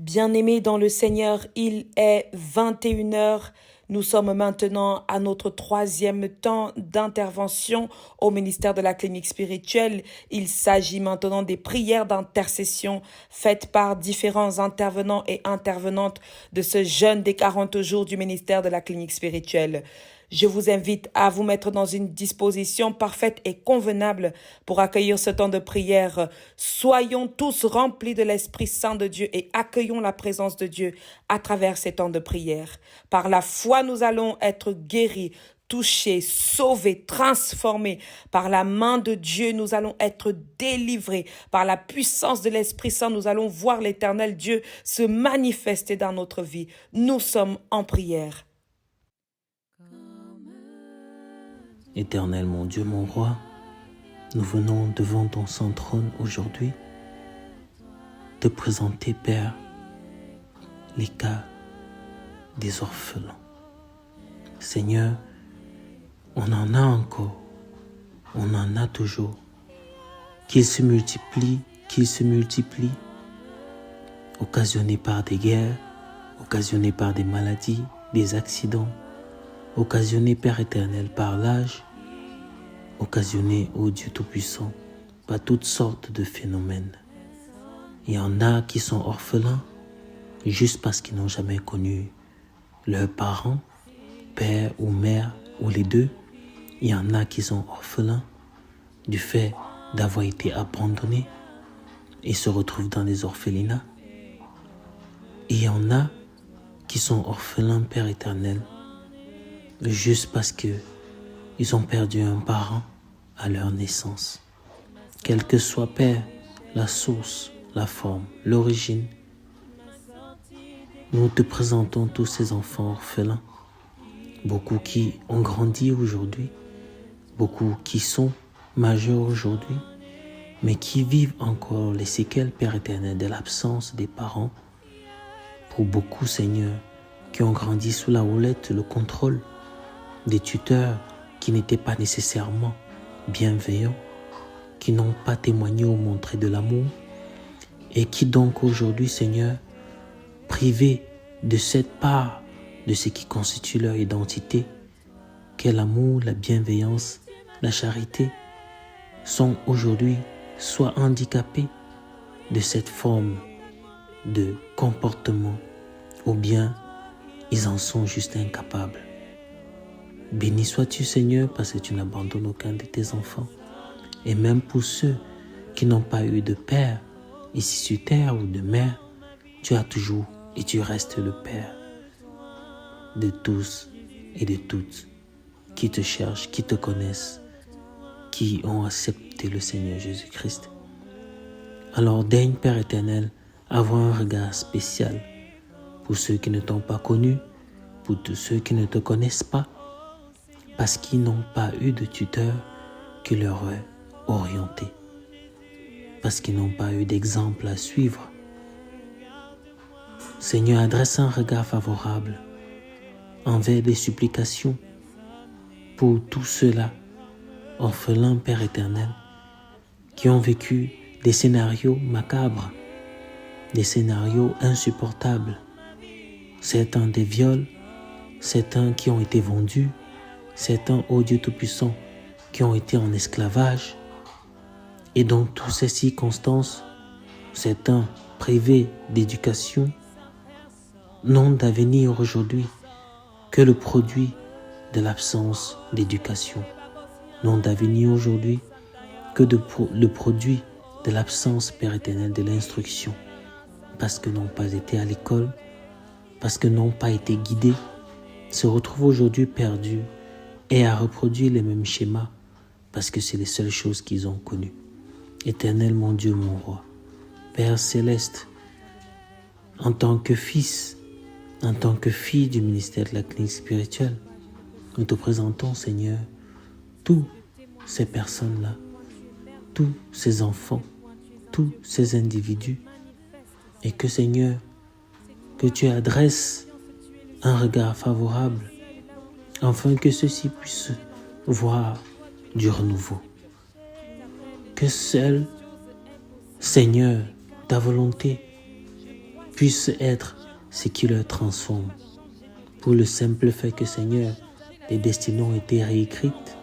Bien-aimés dans le Seigneur, il est 21 heures. Nous sommes maintenant à notre troisième temps d'intervention au ministère de la clinique spirituelle. Il s'agit maintenant des prières d'intercession faites par différents intervenants et intervenantes de ce jeûne des 40 jours du ministère de la clinique spirituelle. Je vous invite à vous mettre dans une disposition parfaite et convenable pour accueillir ce temps de prière. Soyons tous remplis de l'Esprit Saint de Dieu et accueillons la présence de Dieu à travers ces temps de prière. Par la foi, nous allons être guéris, touchés, sauvés, transformés. Par la main de Dieu, nous allons être délivrés. Par la puissance de l'Esprit Saint, nous allons voir l'Éternel Dieu se manifester dans notre vie. Nous sommes en prière. Éternel mon Dieu, mon roi, nous venons devant ton saint trône aujourd'hui te présenter, Père, les cas des orphelins. Seigneur, on en a encore, on en a toujours. Qu'ils se multiplient, occasionnés par des guerres, occasionnés par des maladies, des accidents, occasionnés, Père éternel, par l'âge, occasionnés, ô Dieu Tout-Puissant, par toutes sortes de phénomènes. Il y en a qui sont orphelins juste parce qu'ils n'ont jamais connu leurs parents, père ou mère, ou les deux. Il y en a qui sont orphelins du fait d'avoir été abandonnés et se retrouvent dans des orphelinats. Et il y en a qui sont orphelins, Père éternel, juste parce qu'ils ont perdu un parent à leur naissance. Quelle que soit, Père, la source, la forme, l'origine, nous te présentons tous ces enfants orphelins, beaucoup qui ont grandi aujourd'hui, beaucoup qui sont majeurs aujourd'hui, mais qui vivent encore les séquelles, Père éternel, de l'absence des parents. Pour beaucoup, Seigneur, qui ont grandi sous la houlette, le contrôle des tuteurs qui n'étaient pas nécessairement bienveillants, qui n'ont pas témoigné ou montré de l'amour, et qui donc aujourd'hui, Seigneur, privés de cette part de ce qui constitue leur identité, qu'est l'amour, la bienveillance, la charité, sont aujourd'hui soit handicapés de cette forme de comportement, ou bien ils en sont juste incapables. Béni sois-tu, Seigneur, parce que tu n'abandonnes aucun de tes enfants. Et même pour ceux qui n'ont pas eu de père ici sur terre ou de mère, tu as toujours et tu restes le Père de tous et de toutes qui te cherchent, qui te connaissent, qui ont accepté le Seigneur Jésus-Christ. Alors daigne, Père éternel, avoir un regard spécial pour ceux qui ne t'ont pas connu, pour tous ceux qui ne te connaissent pas, parce qu'ils n'ont pas eu de tuteur qui leur ait orienté, parce qu'ils n'ont pas eu d'exemple à suivre. Seigneur, adresse un regard favorable envers des supplications pour tous ceux-là, orphelins, Père éternel, qui ont vécu des scénarios macabres, des scénarios insupportables, certains des viols, certains qui ont été vendus, certains, ô Dieu Tout-Puissant, qui ont été en esclavage. Et dans toutes ces circonstances, certains privés d'éducation n'ont d'avenir aujourd'hui que le produit de l'absence d'éducation, n'ont d'avenir aujourd'hui que le produit de l'absence, Père éternel, de l'instruction, parce que n'ont pas été à l'école, parce que n'ont pas été guidés, se retrouvent aujourd'hui perdus et à reproduire les mêmes schémas, parce que c'est les seules choses qu'ils ont connues. Éternel, mon Dieu, mon roi, Père céleste, en tant que fils, en tant que fille du ministère de la clinique spirituelle, nous te présentons, Seigneur, tous ces personnes-là, tous ces enfants, tous ces individus, et que, Seigneur, que tu adresses un regard favorable, afin que ceux-ci puissent voir du renouveau. Que seul, Seigneur, ta volonté puisse être ce qui leur transforme. Pour le simple fait que, Seigneur, des destinées ont été réécrites,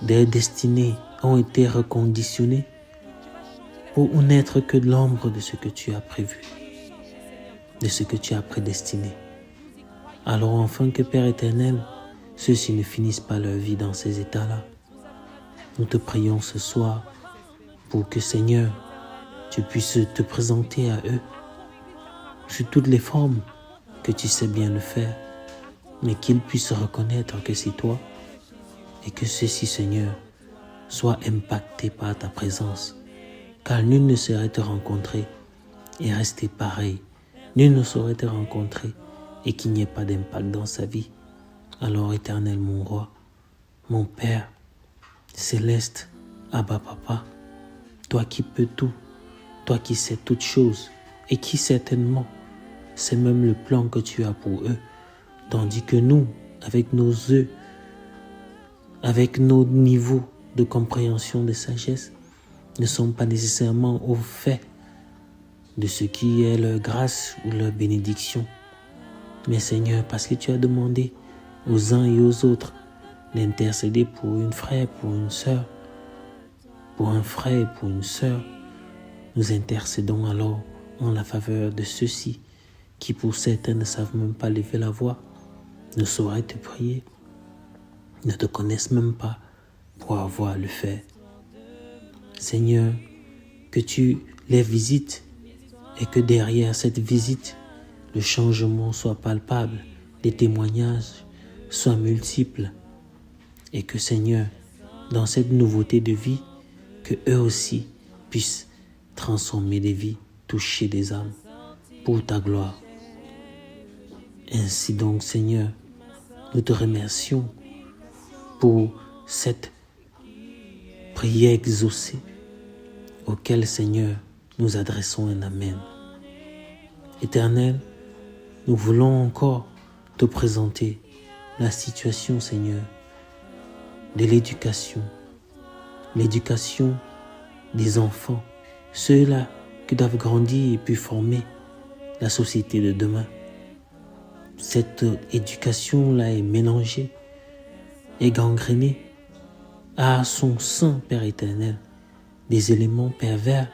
des destinées ont été reconditionnées pour n'être que l'ombre de ce que tu as prévu, de ce que tu as prédestiné. Alors enfin que, Père éternel, ceux-ci ne finissent pas leur vie dans ces états-là. Nous te prions ce soir pour que, Seigneur, tu puisses te présenter à eux sous toutes les formes que tu sais bien le faire, mais qu'ils puissent reconnaître que c'est toi et que ceux-ci, Seigneur, soient impactés par ta présence, car nul ne saurait te rencontrer et rester pareil. Nul ne saurait te rencontrer et qu'il n'y ait pas d'impact dans sa vie. Alors, éternel mon roi, mon Père céleste, Abba Papa, toi qui peux tout, toi qui sais toutes choses et qui certainement c'est même le plan que tu as pour eux, tandis que nous, avec nos yeux, avec nos niveaux de compréhension, de sagesse, ne sommes pas nécessairement au fait de ce qui est leur grâce ou leur bénédiction. Mais Seigneur, parce que tu as demandé aux uns et aux autres d'intercéder pour une frère, pour une sœur, pour un frère et pour une sœur, nous intercédons alors en la faveur de ceux-ci qui pour certains ne savent même pas lever la voix, ne sauraient te prier, ne te connaissent même pas pour avoir le faire. Seigneur, que tu les visites et que derrière cette visite, le changement soit palpable, les témoignages soient multiples et que, Seigneur, dans cette nouveauté de vie, que eux aussi puissent transformer des vies, toucher des âmes pour ta gloire. Ainsi donc, Seigneur, nous te remercions pour cette prière exaucée auquel, Seigneur, nous adressons un Amen. Éternel, nous voulons encore te présenter la situation, Seigneur, de l'éducation des enfants, ceux-là qui doivent grandir et puis former la société de demain. Cette éducation-là est mélangée et gangrénée à son sein, Père éternel, des éléments pervers,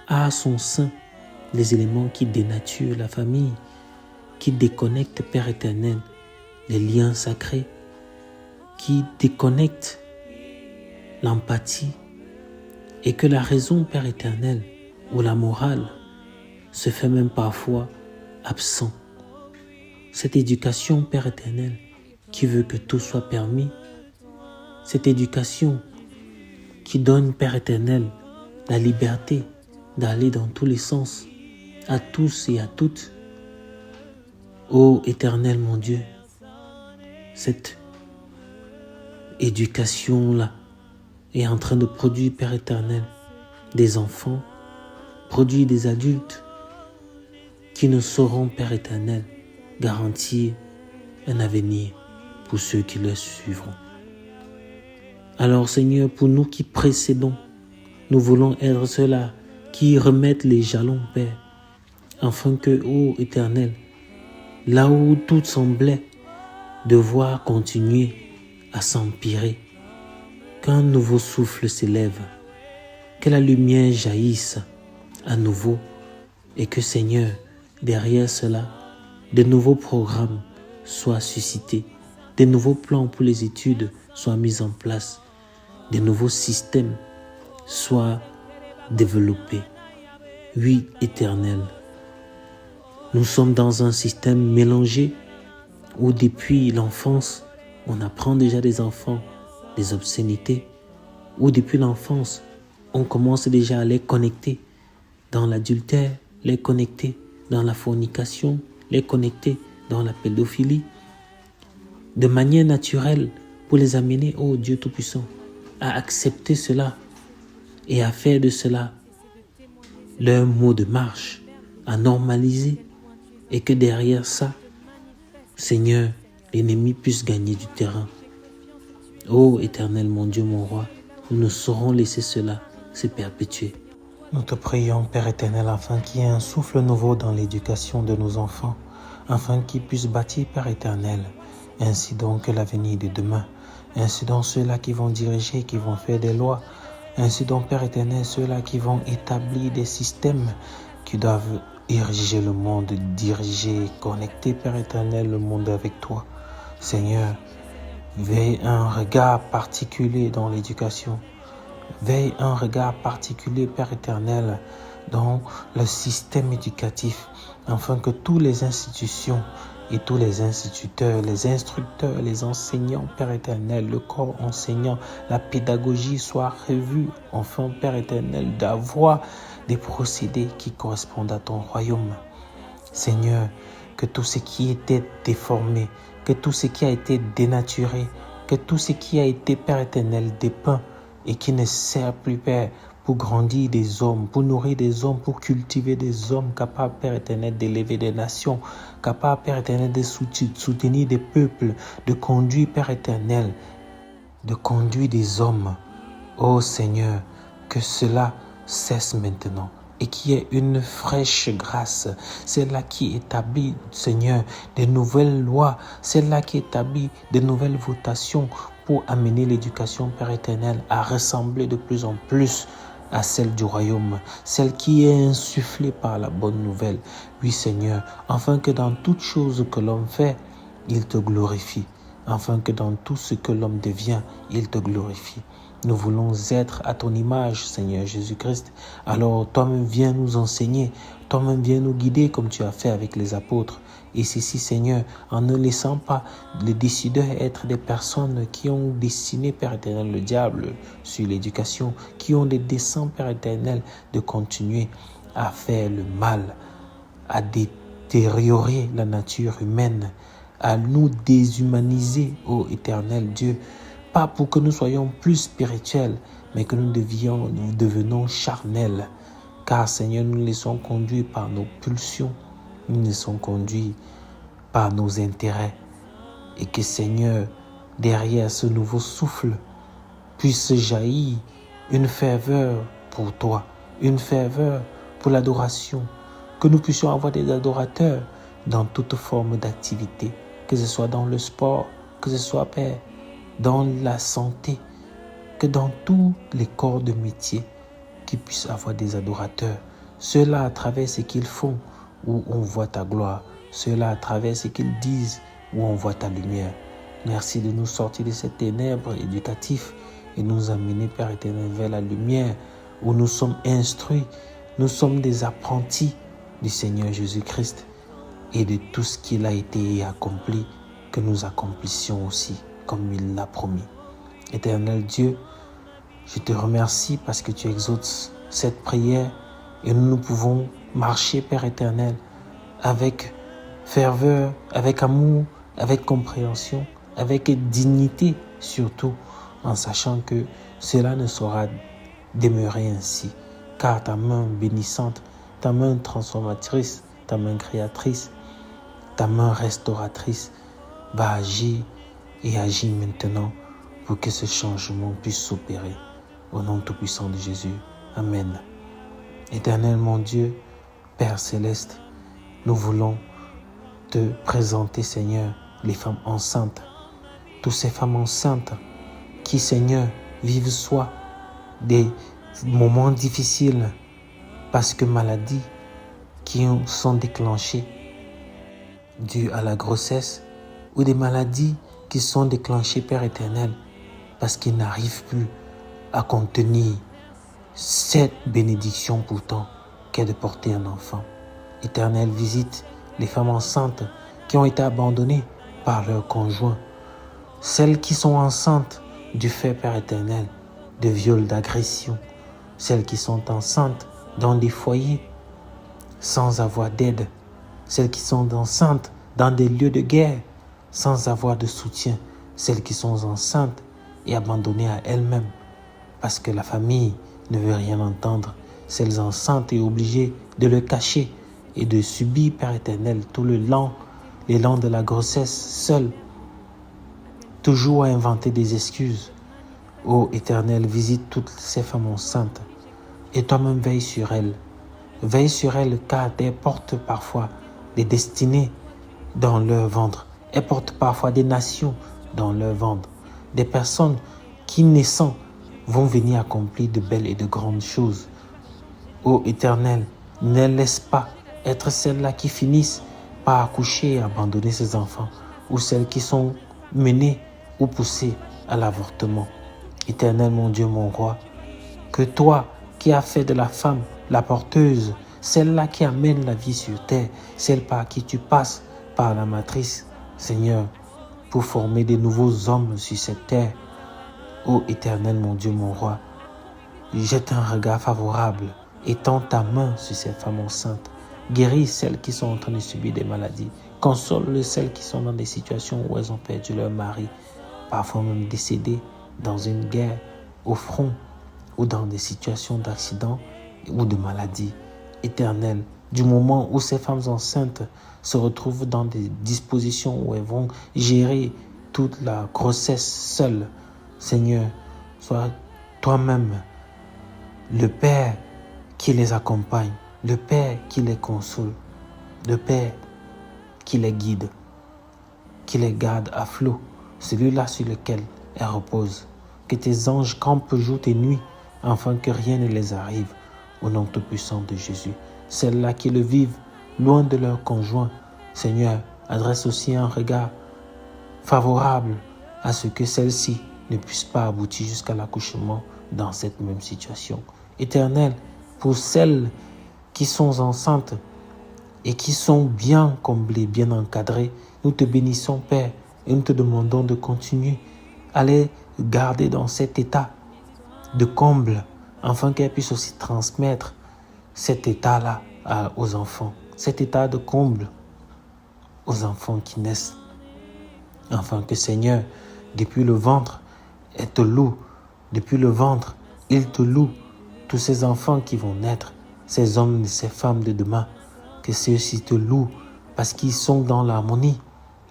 à son sein, des éléments qui dénaturent la famille, qui déconnectent, Père éternel, les liens sacrés, qui déconnectent l'empathie, et que la raison, Père éternel, ou la morale se fait même parfois absent. Cette éducation, Père éternel, qui veut que tout soit permis, cette éducation qui donne, Père éternel, la liberté d'aller dans tous les sens, à tous et à toutes. Ô éternel mon Dieu, cette éducation-là est en train de produire, Père éternel, des enfants, produire des adultes qui ne sauront, Père éternel, garantir un avenir pour ceux qui le suivront. Alors, Seigneur, pour nous qui précédons, nous voulons être ceux-là qui remettent les jalons, Père, afin que, ô Éternel, là où tout semblait devoir continuer à s'empirer, qu'un nouveau souffle s'élève, que la lumière jaillisse à nouveau et que, Seigneur, derrière cela, de nouveaux programmes soient suscités, de nouveaux plans pour les études soient mis en place, de nouveaux systèmes soient développés. Oui, Éternel, nous sommes dans un système mélangé où depuis l'enfance, on apprend déjà des enfants des obscénités, où depuis l'enfance, on commence déjà à les connecter dans l'adultère, les connecter dans la fornication, les connecter dans la pédophilie, de manière naturelle pour les amener, ô Dieu Tout-Puissant, à accepter cela et à faire de cela leur mot de marche, à normaliser et que derrière ça, Seigneur, l'ennemi puisse gagner du terrain. Ô Éternel, mon Dieu, mon roi, nous ne saurons laisser cela se perpétuer. Nous te prions, Père éternel, afin qu'il y ait un souffle nouveau dans l'éducation de nos enfants, afin qu'ils puissent bâtir, Père éternel, ainsi donc l'avenir de demain, ainsi donc ceux-là qui vont diriger, qui vont faire des lois, ainsi donc, Père éternel, ceux-là qui vont établir des systèmes qui doivent ériger le monde, diriger, connecter, Père éternel, le monde avec toi. Seigneur, veille un regard particulier dans l'éducation. Veille un regard particulier, Père éternel, dans le système éducatif, afin que toutes les institutions et tous les instituteurs, les instructeurs, les enseignants, Père éternel, le corps enseignant, la pédagogie soit revue, enfin, Père éternel, d'avoir des procédés qui correspondent à ton royaume. Seigneur, que tout ce qui était déformé, que tout ce qui a été dénaturé, que tout ce qui a été, Père éternel, dépeint et qui ne sert plus, Père, pour grandir des hommes, pour nourrir des hommes, pour cultiver des hommes capables, Père éternel, d'élever des nations, capables, Père éternel, de soutenir des peuples, de conduire, Père éternel, de conduire des hommes. Ô Seigneur, que cela cesse maintenant et qu'il y ait une fraîche grâce. C'est là qui établit, Seigneur, de nouvelles lois. C'est là qui établit de nouvelles votations pour amener l'éducation, Père éternel, à ressembler de plus en plus à celle du royaume, celle qui est insufflée par la bonne nouvelle. Oui, Seigneur, afin que dans toute chose que l'homme fait, il te glorifie. Afin que dans tout ce que l'homme devient, il te glorifie. Nous voulons être à ton image, Seigneur Jésus-Christ. Alors, toi-même, viens nous enseigner. Toi-même, viens nous guider comme tu as fait avec les apôtres. Et ceci, Seigneur, en ne laissant pas les décideurs être des personnes qui ont destiné, Père éternel, le diable sur l'éducation, qui ont des desseins, Père éternel, de continuer à faire le mal, à détériorer la nature humaine, à nous déshumaniser, ô éternel Dieu, pas pour que nous soyons plus spirituels, mais que nous devenons charnels. Car, Seigneur, nous nous laissons conduire par nos pulsions, nous nous laissons conduire par nos intérêts. Et que, Seigneur, derrière ce nouveau souffle, puisse jaillir une ferveur pour toi, une ferveur pour l'adoration. Que nous puissions avoir des adorateurs dans toute forme d'activité, que ce soit dans le sport, que ce soit, Père, dans la santé, que dans tous les corps de métier, qu'ils puissent avoir des adorateurs. Ceux-là, à travers ce qu'ils font, où on voit ta gloire. Ceux-là, à travers ce qu'ils disent, où on voit ta lumière. Merci de nous sortir de ces ténèbres éducatives et nous amener, Père éternel, vers la lumière, où nous sommes instruits. Nous sommes des apprentis du Seigneur Jésus-Christ et de tout ce qu'il a été accompli, que nous accomplissions aussi, comme il l'a promis. Éternel Dieu, je te remercie parce que tu exauces cette prière et nous pouvons marcher, Père éternel, avec ferveur, avec amour, avec compréhension, avec dignité surtout, en sachant que cela ne saura demeurer ainsi, car ta main bénissante, ta main transformatrice, ta main créatrice, ta main restauratrice va agir et agir maintenant pour que ce changement puisse s'opérer. Au nom tout-puissant de Jésus. Amen. Éternel mon Dieu, Père céleste, nous voulons te présenter, Seigneur, les femmes enceintes. Toutes ces femmes enceintes qui, Seigneur, vivent soit des moments difficiles parce que maladies qui sont déclenchées dues à la grossesse ou des maladies qui sont déclenchées, Père éternel, parce qu'ils n'arrivent plus à contenir cette bénédiction pourtant qu'est de porter un enfant. Éternel, visite les femmes enceintes qui ont été abandonnées par leur conjoint, celles qui sont enceintes du fait, Père éternel, de viol, d'agression, celles qui sont enceintes dans des foyers sans avoir d'aide, celles qui sont enceintes dans des lieux de guerre sans avoir de soutien, celles qui sont enceintes et abandonnées à elles-mêmes parce que la famille ne veut rien entendre, celles enceintes et obligées de le cacher et de subir, Père éternel, tout les lents de la grossesse seules, toujours à inventer des excuses. Ô Éternel, visite toutes ces femmes enceintes Et toi-même veille sur elles. Veille sur elles car elles portent parfois des destinées dans leur ventre. Elles portent parfois des nations dans leur ventre. Des personnes qui naissant vont venir accomplir de belles et de grandes choses. Ô Éternel, ne laisse pas être celles-là qui finissent par accoucher et abandonner ses enfants, ou celles qui sont menées ou poussées à l'avortement. Éternel, mon Dieu, mon roi, que toi qui as fait de la femme la porteuse, celle-là qui amène la vie sur terre, celle par qui tu passes par la matrice, Seigneur, pour former de nouveaux hommes sur cette terre. Ô Éternel, mon Dieu, mon roi, jette un regard favorable, étends ta main sur ces femmes enceintes, guéris celles qui sont en train de subir des maladies, console celles qui sont dans des situations où elles ont perdu leur mari, parfois même décédées dans une guerre, au front, ou dans des situations d'accident ou de maladie. Éternel, du moment où ces femmes enceintes se retrouvent dans des dispositions où elles vont gérer toute la grossesse seules, Seigneur, sois toi-même le Père qui les accompagne, le Père qui les console, le Père qui les guide, qui les garde à flot, celui-là sur lequel elles reposent. Que tes anges campent jour et nuit, afin que rien ne les arrive, au nom tout-puissant de Jésus. Celles-là qui le vivent loin de leur conjoint, Seigneur, adresse aussi un regard favorable à ce que celles-ci ne puissent pas aboutir jusqu'à l'accouchement dans cette même situation. Éternel, pour celles qui sont enceintes et qui sont bien comblées, bien encadrées, nous te bénissons, Père, et nous te demandons de continuer à les garder dans cet état de comble, afin qu'elles puissent aussi transmettre cet état-là aux enfants, cet état de comble aux enfants qui naissent, afin que, Seigneur, depuis le ventre, elles te louent, depuis le ventre, ils te louent, tous ces enfants qui vont naître, ces hommes et ces femmes de demain, que ceux-ci te louent, parce qu'ils sont dans l'harmonie,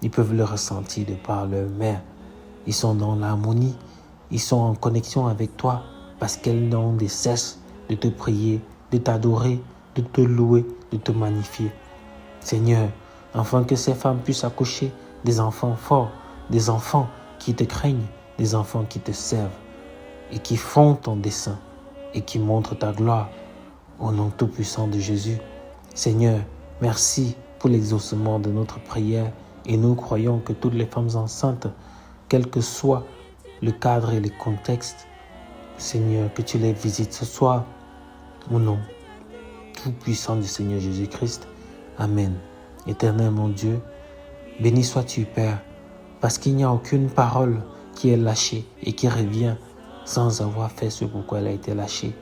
ils peuvent le ressentir de par leur mère, ils sont dans l'harmonie, ils sont en connexion avec toi, parce qu'elles n'ont de cesse de te prier, de t'adorer, de te louer, de te magnifier. Seigneur, afin que ces femmes puissent accoucher des enfants forts, des enfants qui te craignent, des enfants qui te servent et qui font ton dessein et qui montrent ta gloire. Au nom tout-puissant de Jésus, Seigneur, merci pour l'exaucement de notre prière et nous croyons que toutes les femmes enceintes, quel que soit le cadre et le contexte, Seigneur, que tu les visites ce soir, au nom tout-puissant du Seigneur Jésus-Christ. Amen. Éternel mon Dieu, béni sois-tu, Père, parce qu'il n'y a aucune parole qui est lâchée et qui revient sans avoir fait ce pourquoi elle a été lâchée.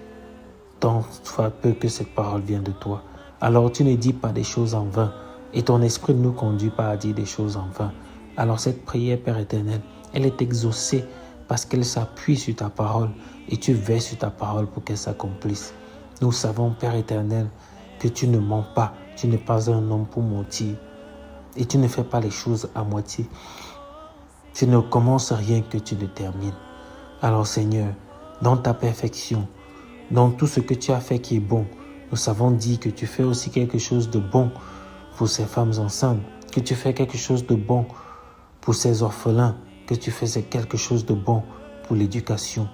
Tant soit peu que cette parole vient de toi. Alors tu ne dis pas des choses en vain et ton esprit ne nous conduit pas à dire des choses en vain. Alors cette prière, Père éternel, elle est exaucée parce qu'elle s'appuie sur ta parole et tu veilles sur ta parole pour qu'elle s'accomplisse. Nous savons, Père éternel, que tu ne mens pas, tu n'es pas un homme pour mentir et tu ne fais pas les choses à moitié. Tu ne commences rien que tu le termines. Alors Seigneur, dans ta perfection, dans tout ce que tu as fait qui est bon, nous savons dire que tu fais aussi quelque chose de bon pour ces femmes enceintes, que tu fais quelque chose de bon pour ces orphelins, que tu fais quelque chose de bon pour l'éducation.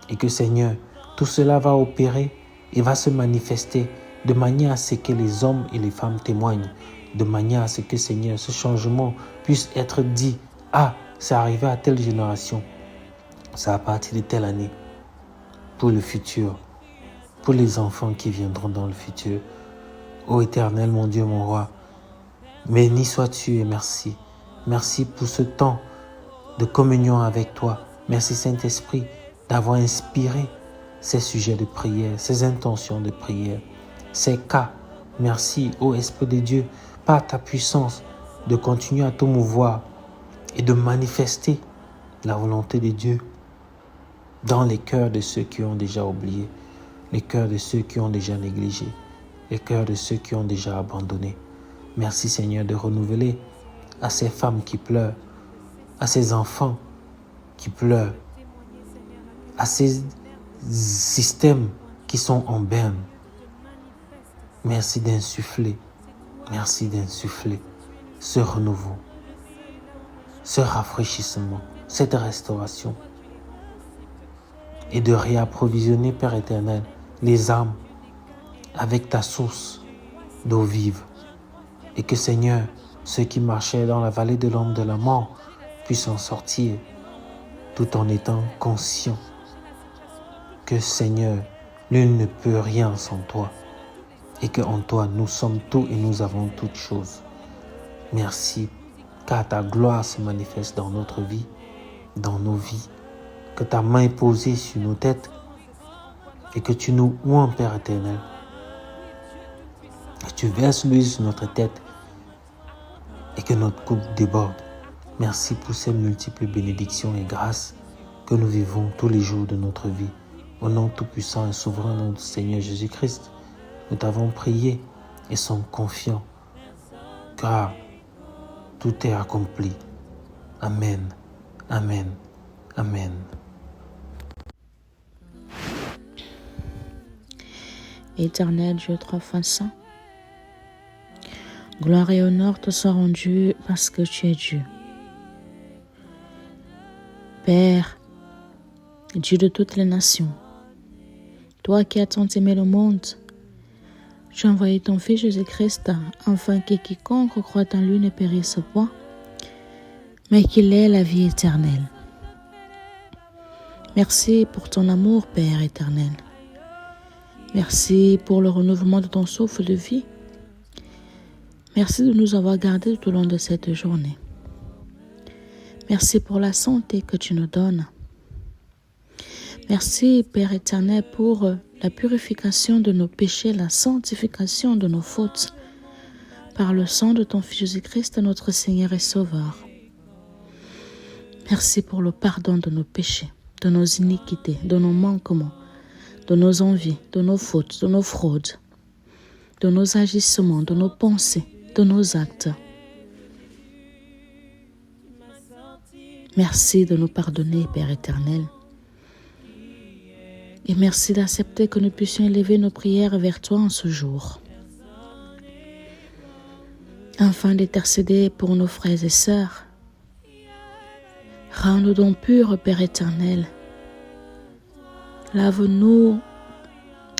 Et que Seigneur, tout cela va opérer et va se manifester de manière à ce que les hommes et les femmes témoignent, de manière à ce que Seigneur, ce changement puisse être dit, ah, c'est arrivé à telle génération, c'est à partir de telle année, pour le futur, pour les enfants qui viendront dans le futur. Ô Éternel, mon Dieu, mon roi, béni sois-tu et merci. Merci pour ce temps de communion avec toi. Merci Saint-Esprit d'avoir inspiré ces sujets de prière, ces intentions de prière, ces cas. Merci, ô Esprit de Dieu, par ta puissance, de continuer à te mouvoir et de manifester la volonté de Dieu dans les cœurs de ceux qui ont déjà oublié, les cœurs de ceux qui ont déjà négligé, les cœurs de ceux qui ont déjà abandonné. Merci Seigneur de renouveler à ces femmes qui pleurent, à ces enfants qui pleurent, à ces systèmes qui sont en berne. Merci d'insuffler ce renouveau, ce rafraîchissement, cette restauration et de réapprovisionner, Père éternel, les âmes avec ta source d'eau vive. Et que, Seigneur, ceux qui marchaient dans la vallée de l'ombre de la mort puissent en sortir tout en étant conscients que, Seigneur, nul ne peut rien sans toi et qu'en toi nous sommes tout et nous avons toutes choses. Merci, car ta gloire se manifeste dans notre vie, dans nos vies, que ta main est posée sur nos têtes et que tu nous oins, Père éternel. Que tu verses l'huile sur notre tête et que notre coupe déborde. Merci pour ces multiples bénédictions et grâces que nous vivons tous les jours de notre vie. Au nom tout-puissant et souverain de notre Seigneur Jésus-Christ, nous t'avons prié et sommes confiants, car tout est accompli. Amen, amen, amen. Éternel Dieu trois fois saint, gloire et honneur te soient rendus parce que tu es Dieu. Père, Dieu de toutes les nations, toi qui as tant aimé le monde, tu as envoyé ton Fils Jésus-Christ afin que quiconque croit en lui ne périsse point, mais qu'il ait la vie éternelle. Merci pour ton amour, Père éternel. Merci pour le renouvellement de ton souffle de vie. Merci de nous avoir gardés tout au long de cette journée. Merci pour la santé que tu nous donnes. Merci, Père éternel, pour la purification de nos péchés, la sanctification de nos fautes, par le sang de ton Fils Jésus-Christ, notre Seigneur et Sauveur. Merci pour le pardon de nos péchés, de nos iniquités, de nos manquements, de nos envies, de nos fautes, de nos fraudes, de nos agissements, de nos pensées, de nos actes. Merci de nous pardonner, Père éternel. Et merci d'accepter que nous puissions élever nos prières vers toi en ce jour. Afin d'intercéder pour nos frères et sœurs. Rends-nous donc purs, Père éternel. Lave-nous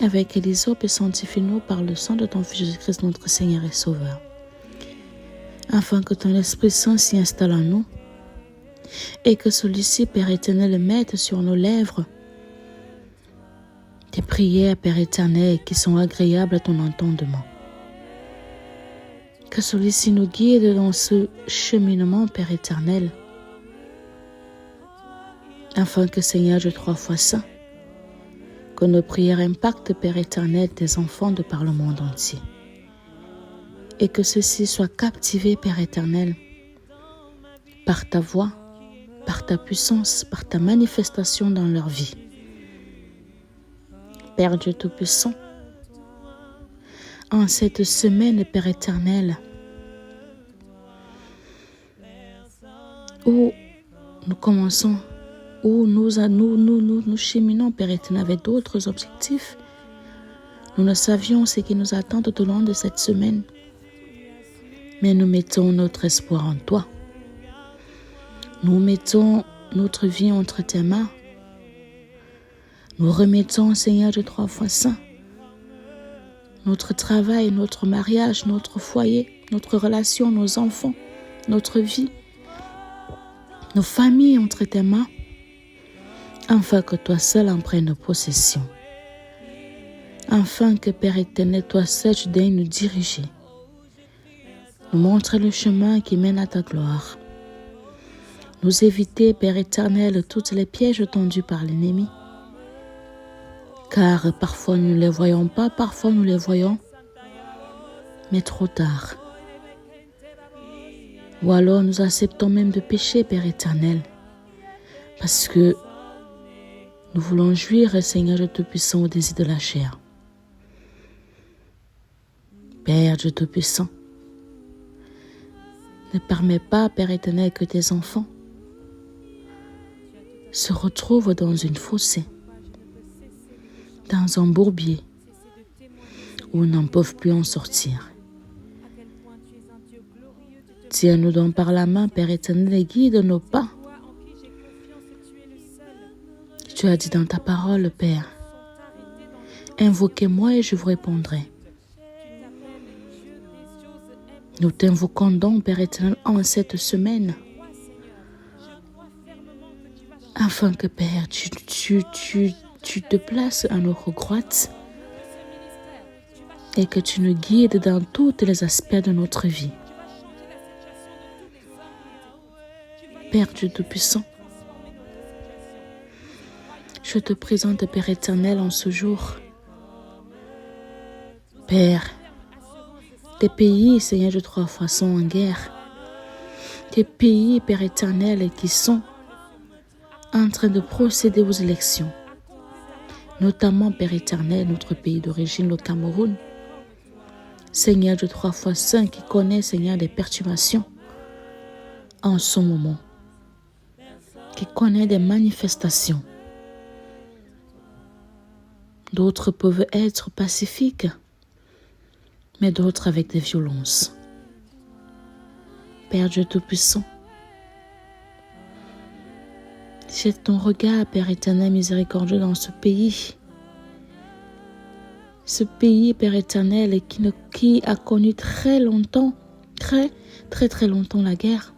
avec l'hysope et sanctifie-nous par le sang de ton Fils Jésus-Christ, notre Seigneur et Sauveur. Afin que ton Esprit Saint s'y installe en nous et que celui-ci, Père éternel, mette sur nos lèvres tes prières, Père éternel, qui sont agréables à ton entendement. Que celui-ci nous guide dans ce cheminement, Père éternel, afin que, Seigneur Dieu trois fois saint, que nos prières impactent, Père éternel, tes enfants de par le monde entier. Et que ceux-ci soient captivés, Père éternel, par ta voix, par ta puissance, par ta manifestation dans leur vie. Père Dieu Tout-Puissant, en cette semaine, Père éternel, où nous commençons, où nous cheminons, Père éternel, avec d'autres objectifs, nous ne savions ce qui nous attend tout au long de cette semaine, mais nous mettons notre espoir en toi. Nous mettons notre vie entre tes mains. Nous remettons, Seigneur de trois fois saint, notre travail, notre mariage, notre foyer, notre relation, nos enfants, notre vie, nos familles entre tes mains, afin que toi seul en prennes possession. Afin que, Père éternel, toi seul tu daignes nous diriger, nous montrer le chemin qui mène à ta gloire. Nous éviter, Père éternel, toutes les pièges tendus par l'ennemi. Car parfois nous ne les voyons pas, parfois nous les voyons, mais trop tard. Ou alors nous acceptons même de pécher, Père éternel, parce que nous voulons jouir, Seigneur Dieu Tout-Puissant, au désir de la chair. Père Dieu Tout-Puissant, ne permets pas, Père éternel, que tes enfants se retrouvent dans une fossée, dans un bourbier où ils n'en peuvent plus en sortir. Tiens-nous donc par la main, Père éternel, et guide nos pas. Tu as dit dans ta parole, Père, invoquez-moi et je vous répondrai. Nous t'invoquons donc, Père éternel, en cette semaine, afin que, Père, tu te places à notre droite et que tu nous guides dans tous les aspects de notre vie. Père Dieu Tout-Puissant, je te présente, Père éternel, en ce jour. Père, des pays, Seigneur de 3 fois, sont en guerre. Des pays, Père éternel, qui sont en train de procéder aux élections. Notamment, Père éternel, notre pays d'origine, le Cameroun. Seigneur de 3 fois Saint, qui connaît, Seigneur, des perturbations en ce moment. Qui connaît des manifestations. D'autres peuvent être pacifiques, mais d'autres avec des violences. Père Dieu Tout-Puissant, jette ton regard, Père éternel miséricordieux, dans ce pays. Ce pays, Père éternel, qui a connu très longtemps la guerre.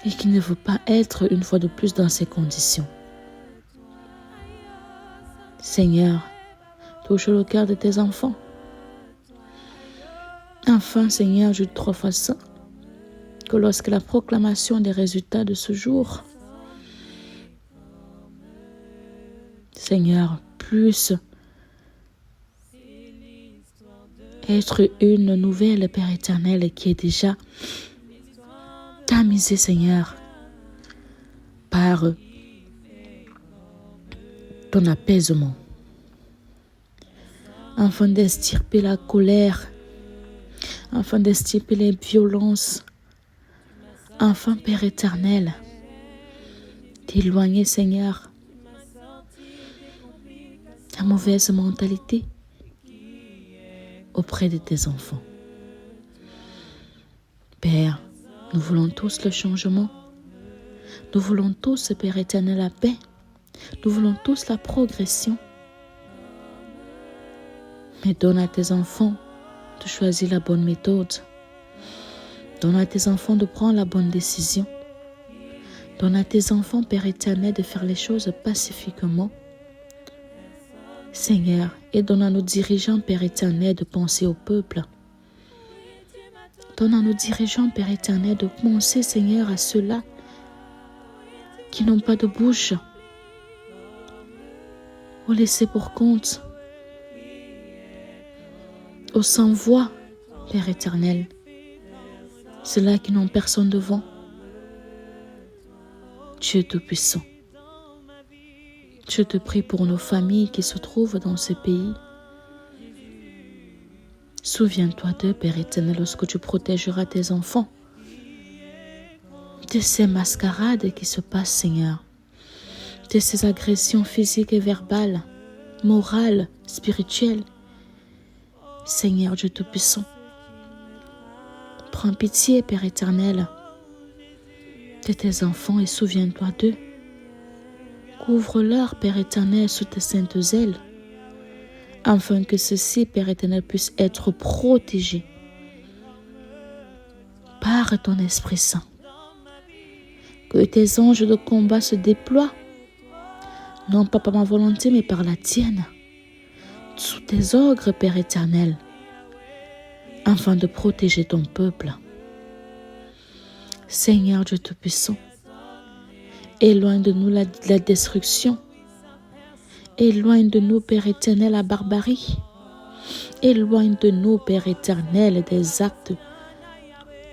Et qui ne veut pas être une fois de plus dans ces conditions. Seigneur, touche le cœur de tes enfants. Enfin, Seigneur, je te 3 fois saint, que lorsque la proclamation des résultats de ce jour, Seigneur, puisse être une nouvelle, Père éternel, qui est déjà tamisée, Seigneur, par ton apaisement, afin d'extirper la colère, afin d'extirper les violences, afin, Père éternel, d'éloigner, Seigneur, la mauvaise mentalité auprès de tes enfants. Père, nous voulons tous le changement. Nous voulons tous, Père éternel, la paix. Nous voulons tous la progression. Mais donne à tes enfants de choisir la bonne méthode. Donne à tes enfants de prendre la bonne décision. Donne à tes enfants, Père éternel, de faire les choses pacifiquement. Seigneur, et donne à nos dirigeants, Père éternel, de penser au peuple. Donne à nos dirigeants, Père éternel, de penser, Seigneur, à ceux-là qui n'ont pas de bouche, aux laissés pour compte, aux sans-voix, Père éternel, ceux-là qui n'ont personne devant. Dieu Tout-Puissant, je te prie pour nos familles qui se trouvent dans ce pays. Souviens-toi d'eux, Père éternel, lorsque tu protégeras tes enfants de ces mascarades qui se passent, Seigneur, de ces agressions physiques et verbales, morales, spirituelles. Seigneur Dieu Tout-Puissant, prends pitié, Père éternel, de tes enfants et souviens-toi d'eux. Couvre-leur, Père éternel, sous tes saintes ailes, afin que ceux-ci, Père éternel, puissent être protégés par ton Esprit Saint. Que tes anges de combat se déploient, non pas par ma volonté, mais par la tienne, sous tes ogres, Père éternel, afin de protéger ton peuple. Seigneur Dieu Tout-Puissant, éloigne de nous la destruction. Éloigne de nous, Père éternel, la barbarie. Éloigne de nous, Père éternel, des actes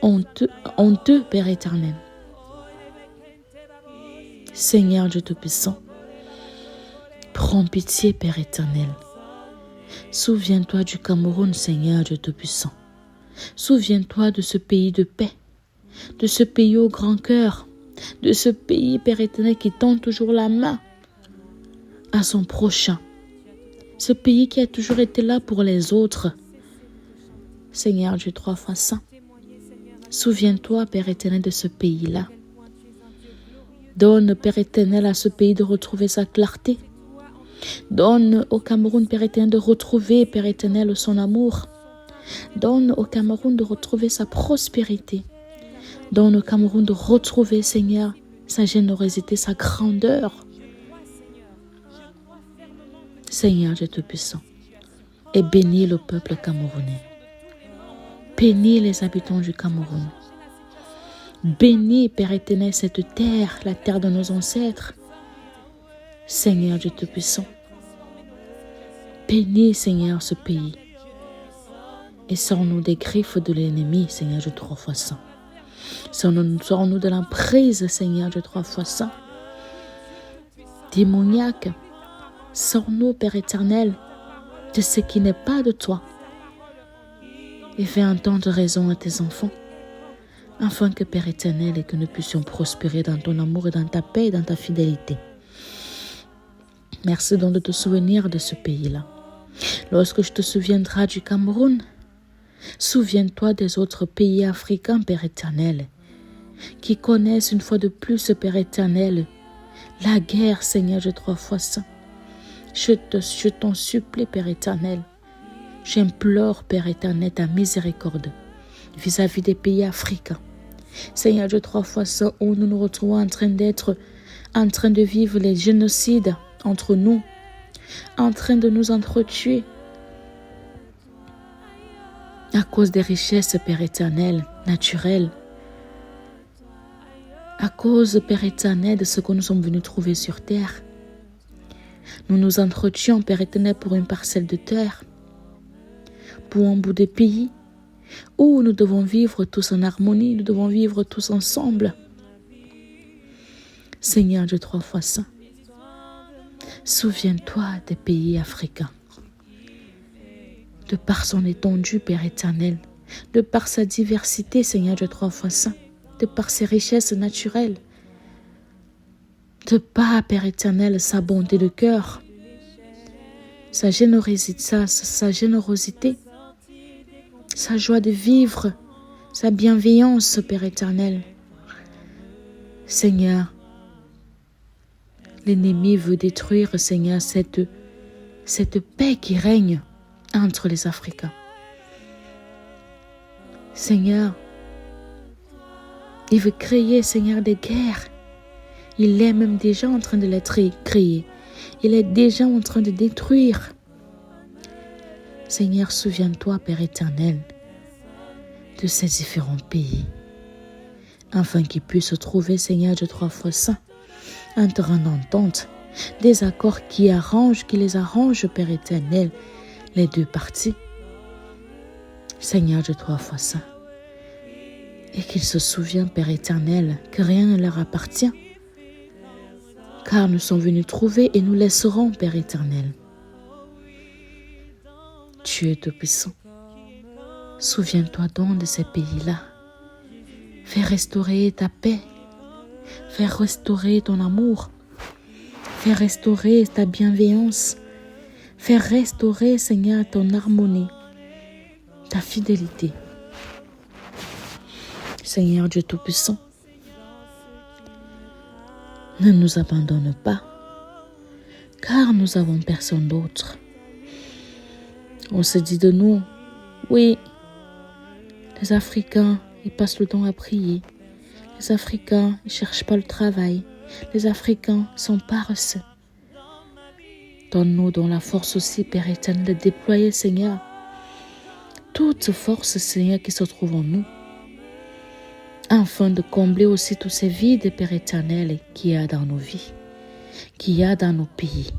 honteux, Père éternel. Seigneur Dieu Tout-Puissant, prends pitié, Père éternel. Souviens-toi du Cameroun, Seigneur Dieu Tout-Puissant. Souviens-toi de ce pays de paix, de ce pays au grand cœur, de ce pays, Père éternel, qui tend toujours la main à son prochain. Ce pays qui a toujours été là pour les autres. Seigneur Dieu 3 fois saint, souviens-toi, Père éternel, de ce pays-là. Donne, Père éternel, à ce pays de retrouver sa clarté. Donne au Cameroun, Père éternel, de retrouver, Père éternel, son amour. Donne au Cameroun de retrouver sa prospérité. Donne au Cameroun de retrouver, Seigneur, sa générosité, sa grandeur. Seigneur Dieu Tout-Puissant, et bénis le peuple camerounais. Bénis les habitants du Cameroun. Bénis, Père éternel, cette terre, la terre de nos ancêtres. Seigneur Dieu Tout-Puissant, bénis, Seigneur, ce pays. Et sors-nous des griffes de l'ennemi, Seigneur Dieu 3 fois saint. Sors-nous de l'emprise, Seigneur Dieu 3 fois saint. Démoniaque, sors-nous, Père éternel, de ce qui n'est pas de toi. Et fais entendre raison à tes enfants, afin que, Père éternel, et que nous puissions prospérer dans ton amour et dans ta paix et dans ta fidélité. Merci donc de te souvenir de ce pays-là. Lorsque je te souviendrai du Cameroun, souviens-toi des autres pays africains, Père éternel, qui connaissent une fois de plus, Père éternel, la guerre, Seigneur Dieu 3 fois saint. Je t'en supplie, Père éternel. J'implore, Père éternel, ta miséricorde vis-à-vis des pays africains. Seigneur Dieu 3 fois saint, où nous nous retrouvons en train de vivre les génocides entre nous, en train de nous entretuer à cause des richesses, Père éternel, naturelles, à cause, Père éternel, de ce que nous sommes venus trouver sur terre. Nous nous entretuons, Père éternel, pour une parcelle de terre, pour un bout de pays, où nous devons vivre tous en harmonie, nous devons vivre tous ensemble. Seigneur Dieu 3 fois saint, souviens-toi des pays africains, de par son étendue, Père éternel, de par sa diversité, Seigneur Dieu 3 fois saint, de par ses richesses naturelles, de par, Père éternel, sa bonté de cœur, sa générosité, sa joie de vivre, sa bienveillance, Père éternel. Seigneur, l'ennemi veut détruire, Seigneur, cette paix qui règne entre les Africains. Seigneur, il veut créer, Seigneur, des guerres. Il est même déjà en train de les créer. Il est déjà en train de détruire. Seigneur, souviens-toi, Père éternel, de ces différents pays, afin qu'ils puissent trouver, Seigneur Dieu 3 fois saint, un terrain d'entente, des accords qui les arrangent, Père éternel, les deux parties. Seigneur Dieu 3 fois saint, et qu'ils se souviennent, Père éternel, que rien ne leur appartient, car nous sommes venus trouver et nous laisserons, Père éternel. Dieu Tout-Puissant, souviens-toi donc de ces pays-là. Fais restaurer ta paix, fais restaurer ton amour, fais restaurer ta bienveillance, fais restaurer, Seigneur, ton harmonie, ta fidélité. Seigneur Dieu Tout-Puissant, ne nous abandonne pas, car nous avons personne d'autre. On se dit de nous, oui, les Africains, ils passent le temps à prier. Les Africains ne cherchent pas le travail. Les Africains sont paresseux. Donne-nous donc la force aussi, Père éternel, de déployer, Seigneur, toute force, Seigneur, qui se trouve en nous, afin de combler aussi tous ces vides, Père éternel, qu'il y a dans nos vies, qu'il y a dans nos pays,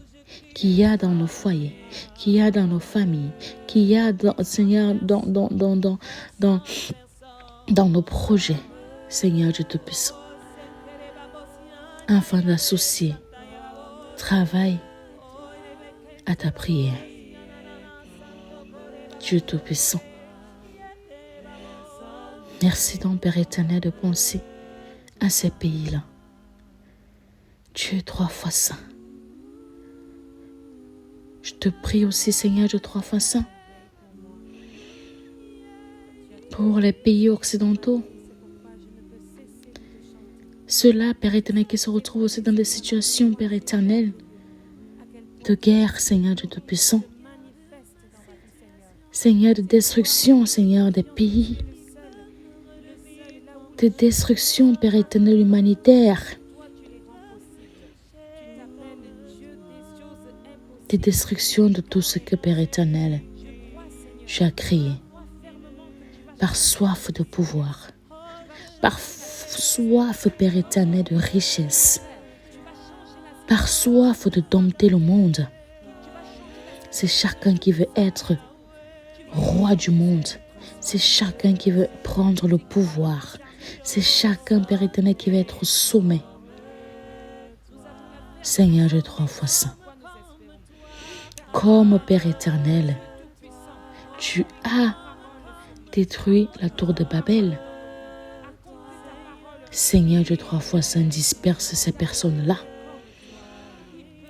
qu'il y a dans nos foyers, qu'il y a dans nos familles, qu'il y a, Seigneur, dans nos projets, Seigneur Dieu Tout-Puissant, afin d'associer travail à ta prière. Dieu Tout-Puissant, merci donc, Père éternel, de penser à ces pays-là. Dieu 3 fois saint, Je te prie aussi, Seigneur, de 3 fois saint, pour les pays occidentaux. Ceux-là, Père éternel, qui se retrouvent aussi dans des situations, Père éternel, de guerre, Seigneur Dieu Tout-Puissant. Seigneur, de destruction, Seigneur, des pays. De destruction, Père éternel, humanitaire. De destruction de tout ce que, Père éternel, tu as créé. Par soif de pouvoir. Par soif, Père éternel, de richesse. Par soif de dompter le monde. C'est chacun qui veut être roi du monde. C'est chacun qui veut prendre le pouvoir. C'est chacun, Père éternel, qui veut être au sommet. Seigneur de 3 fois saint. Comme Père éternel, tu as détruit la tour de Babel. Seigneur de 3 fois saint, disperse ces personnes-là,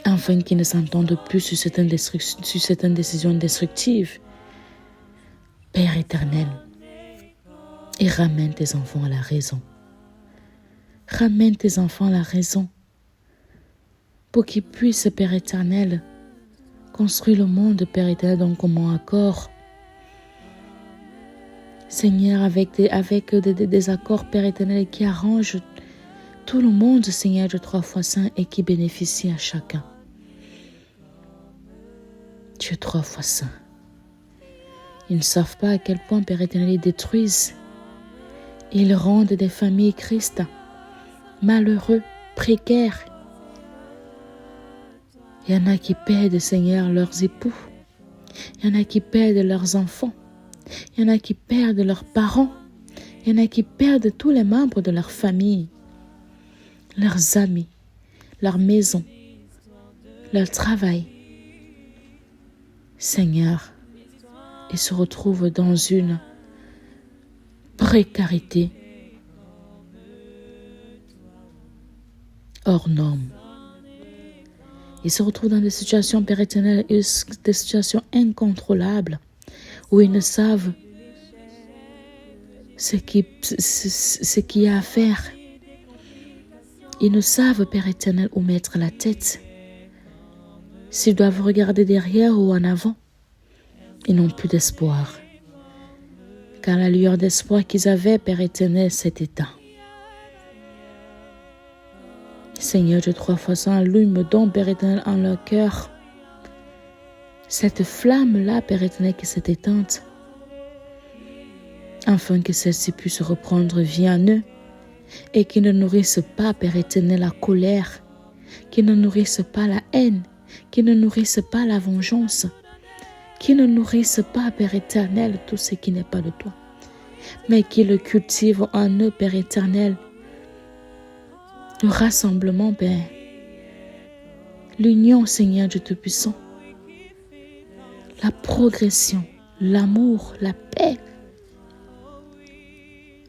afin qu'ils ne s'entendent plus sur certaines décisions destructives. Père éternel, et ramène tes enfants à la raison. Ramène tes enfants à la raison, pour qu'ils puissent, Père éternel, construire le monde, Père éternel, dans commun accord. Seigneur, avec des accords, Père éternel, qui arrangent tout le monde, Seigneur, de 3 fois saint, et qui bénéficie à chacun. Dieu 3 fois saint. Ils ne savent pas à quel point, Père éternel, ils détruisent. Ils rendent des familles Christ malheureux, précaires. Il y en a qui perdent, Seigneur, leurs époux. Il y en a qui perdent leurs enfants. Il y en a qui perdent leurs parents. Il y en a qui perdent tous les membres de leur famille, leurs amis, leur maison, leur travail. Seigneur, ils se retrouvent dans une précarité hors norme. Ils se retrouvent dans des situations, Père éternel, des situations incontrôlables, où ils ne savent ce qu'il y a à faire. Ils ne savent, Père éternel, où mettre la tête. S'ils doivent regarder derrière ou en avant, ils n'ont plus d'espoir. Car la lueur d'espoir qu'ils avaient, Père éternel, s'est éteinte. Seigneur de 3 fois saint, allume donc, Père éternel, en leur cœur cette flamme-là, Père éternel, qui s'est éteinte, afin que celle-ci puisse reprendre vie en eux et qu'ils ne nourrissent pas, Père éternel, la colère, qu'ils ne nourrissent pas la haine, qu'ils ne nourrissent pas la vengeance, qu'ils ne nourrissent pas, Père éternel, tout ce qui n'est pas de toi, mais qu'ils le cultivent en eux, Père éternel, le rassemblement, Père, l'union, Seigneur Dieu Tout-Puissant, la progression, l'amour, la paix,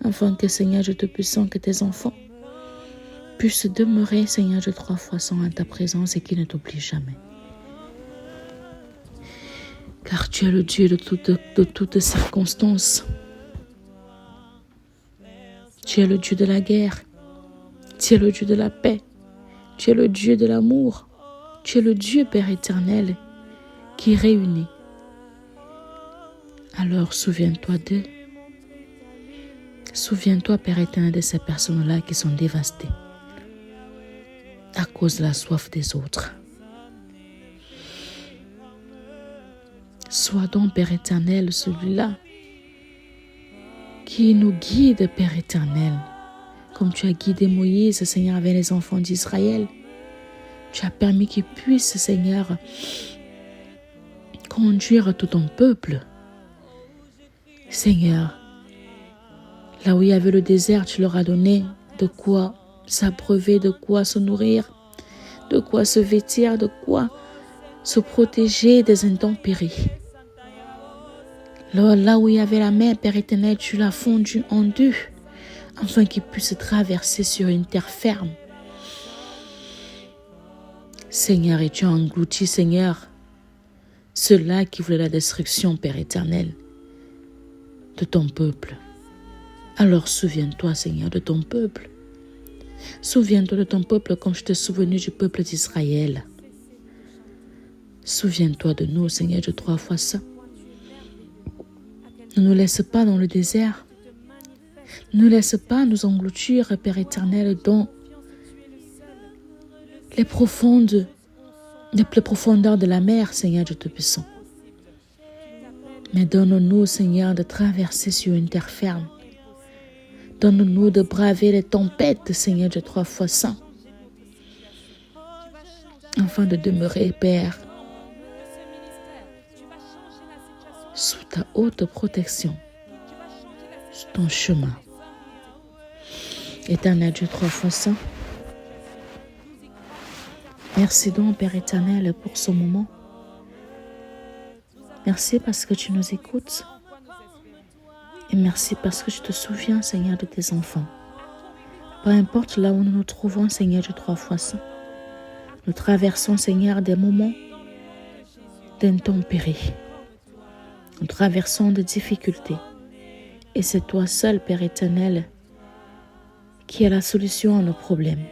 afin que, Seigneur Dieu Tout-Puissant, que tes enfants puissent demeurer, Seigneur Dieu 3 fois saint, en ta présence et qu'ils ne t'oublient jamais. Car tu es le Dieu de toutes circonstances. Tu es le Dieu de la guerre. Tu es le Dieu de la paix. Tu es le Dieu de l'amour. Tu es le Dieu, Père éternel, qui réunit. Alors souviens-toi d'eux. Souviens-toi, Père éternel, de ces personnes-là qui sont dévastées à cause de la soif des autres. Sois donc, Père éternel, celui-là qui nous guide, Père éternel, comme tu as guidé Moïse, Seigneur, avec les enfants d'Israël. Tu as permis qu'ils puissent, Seigneur, conduire tout ton peuple. Seigneur, là où il y avait le désert, tu leur as donné de quoi s'abreuver, de quoi se nourrir, de quoi se vêtir, de quoi se protéger des intempéries. Là où il y avait la mer, Père éternel, tu l'as fondue en deux, afin qu'ils puissent traverser sur une terre ferme. Seigneur, et tu as englouti, Seigneur, ceux-là qui voulaient la destruction, Père éternel, de ton peuple. Alors souviens-toi, Seigneur, de ton peuple. Souviens-toi de ton peuple comme je t'ai souvenu du peuple d'Israël. Souviens-toi de nous, Seigneur, de 3 fois ça. Ne nous laisse pas dans le désert. Ne nous laisse pas nous engloutir, Père éternel, dans les profondeurs de la mer, Seigneur Dieu Tout-Puissant. Mais donne-nous, Seigneur, de traverser sur une terre ferme. Donne-nous de braver les tempêtes, Seigneur Dieu 3 fois saint, afin de demeurer, Père, sous ta haute protection, sous ton chemin. Éternel Dieu 3 fois saint, merci donc, Père éternel, pour ce moment. Merci parce que tu nous écoutes. Et merci parce que tu te souviens, Seigneur, de tes enfants. Peu importe là où nous nous trouvons, Seigneur Dieu 3 fois saint, nous traversons, Seigneur, des moments d'intempéries. Nous traversons des difficultés. Et c'est toi seul, Père éternel, qui as la solution à nos problèmes.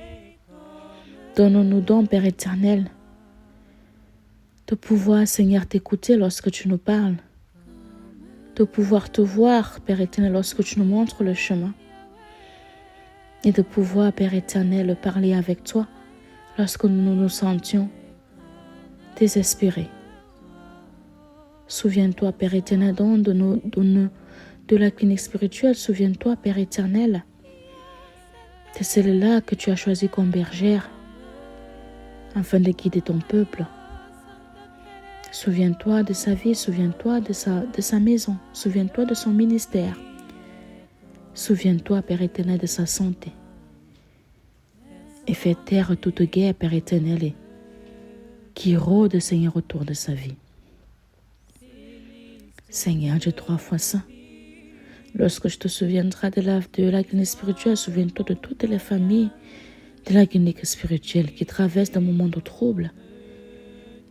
Donne-nous donc, Père éternel, de pouvoir, Seigneur, t'écouter lorsque tu nous parles, de pouvoir te voir, Père éternel, lorsque tu nous montres le chemin, et de pouvoir, Père éternel, parler avec toi lorsque nous nous sentions désespérés. Souviens-toi, Père éternel, donc de la clinique spirituelle. Souviens-toi, Père éternel, de celle-là que tu as choisie comme bergère afin de guider ton peuple. Souviens-toi de sa vie, souviens-toi de sa maison, souviens-toi de son ministère. Souviens-toi, Père éternel, de sa santé. Et fais taire toute guerre, Père éternel, qui rôde, Seigneur, autour de sa vie. Seigneur Dieu 3 fois saint, lorsque je te souviendrai de la clinique spirituelle, souviens-toi de toutes les familles de la clinique spirituelle qui traversent des moments de trouble,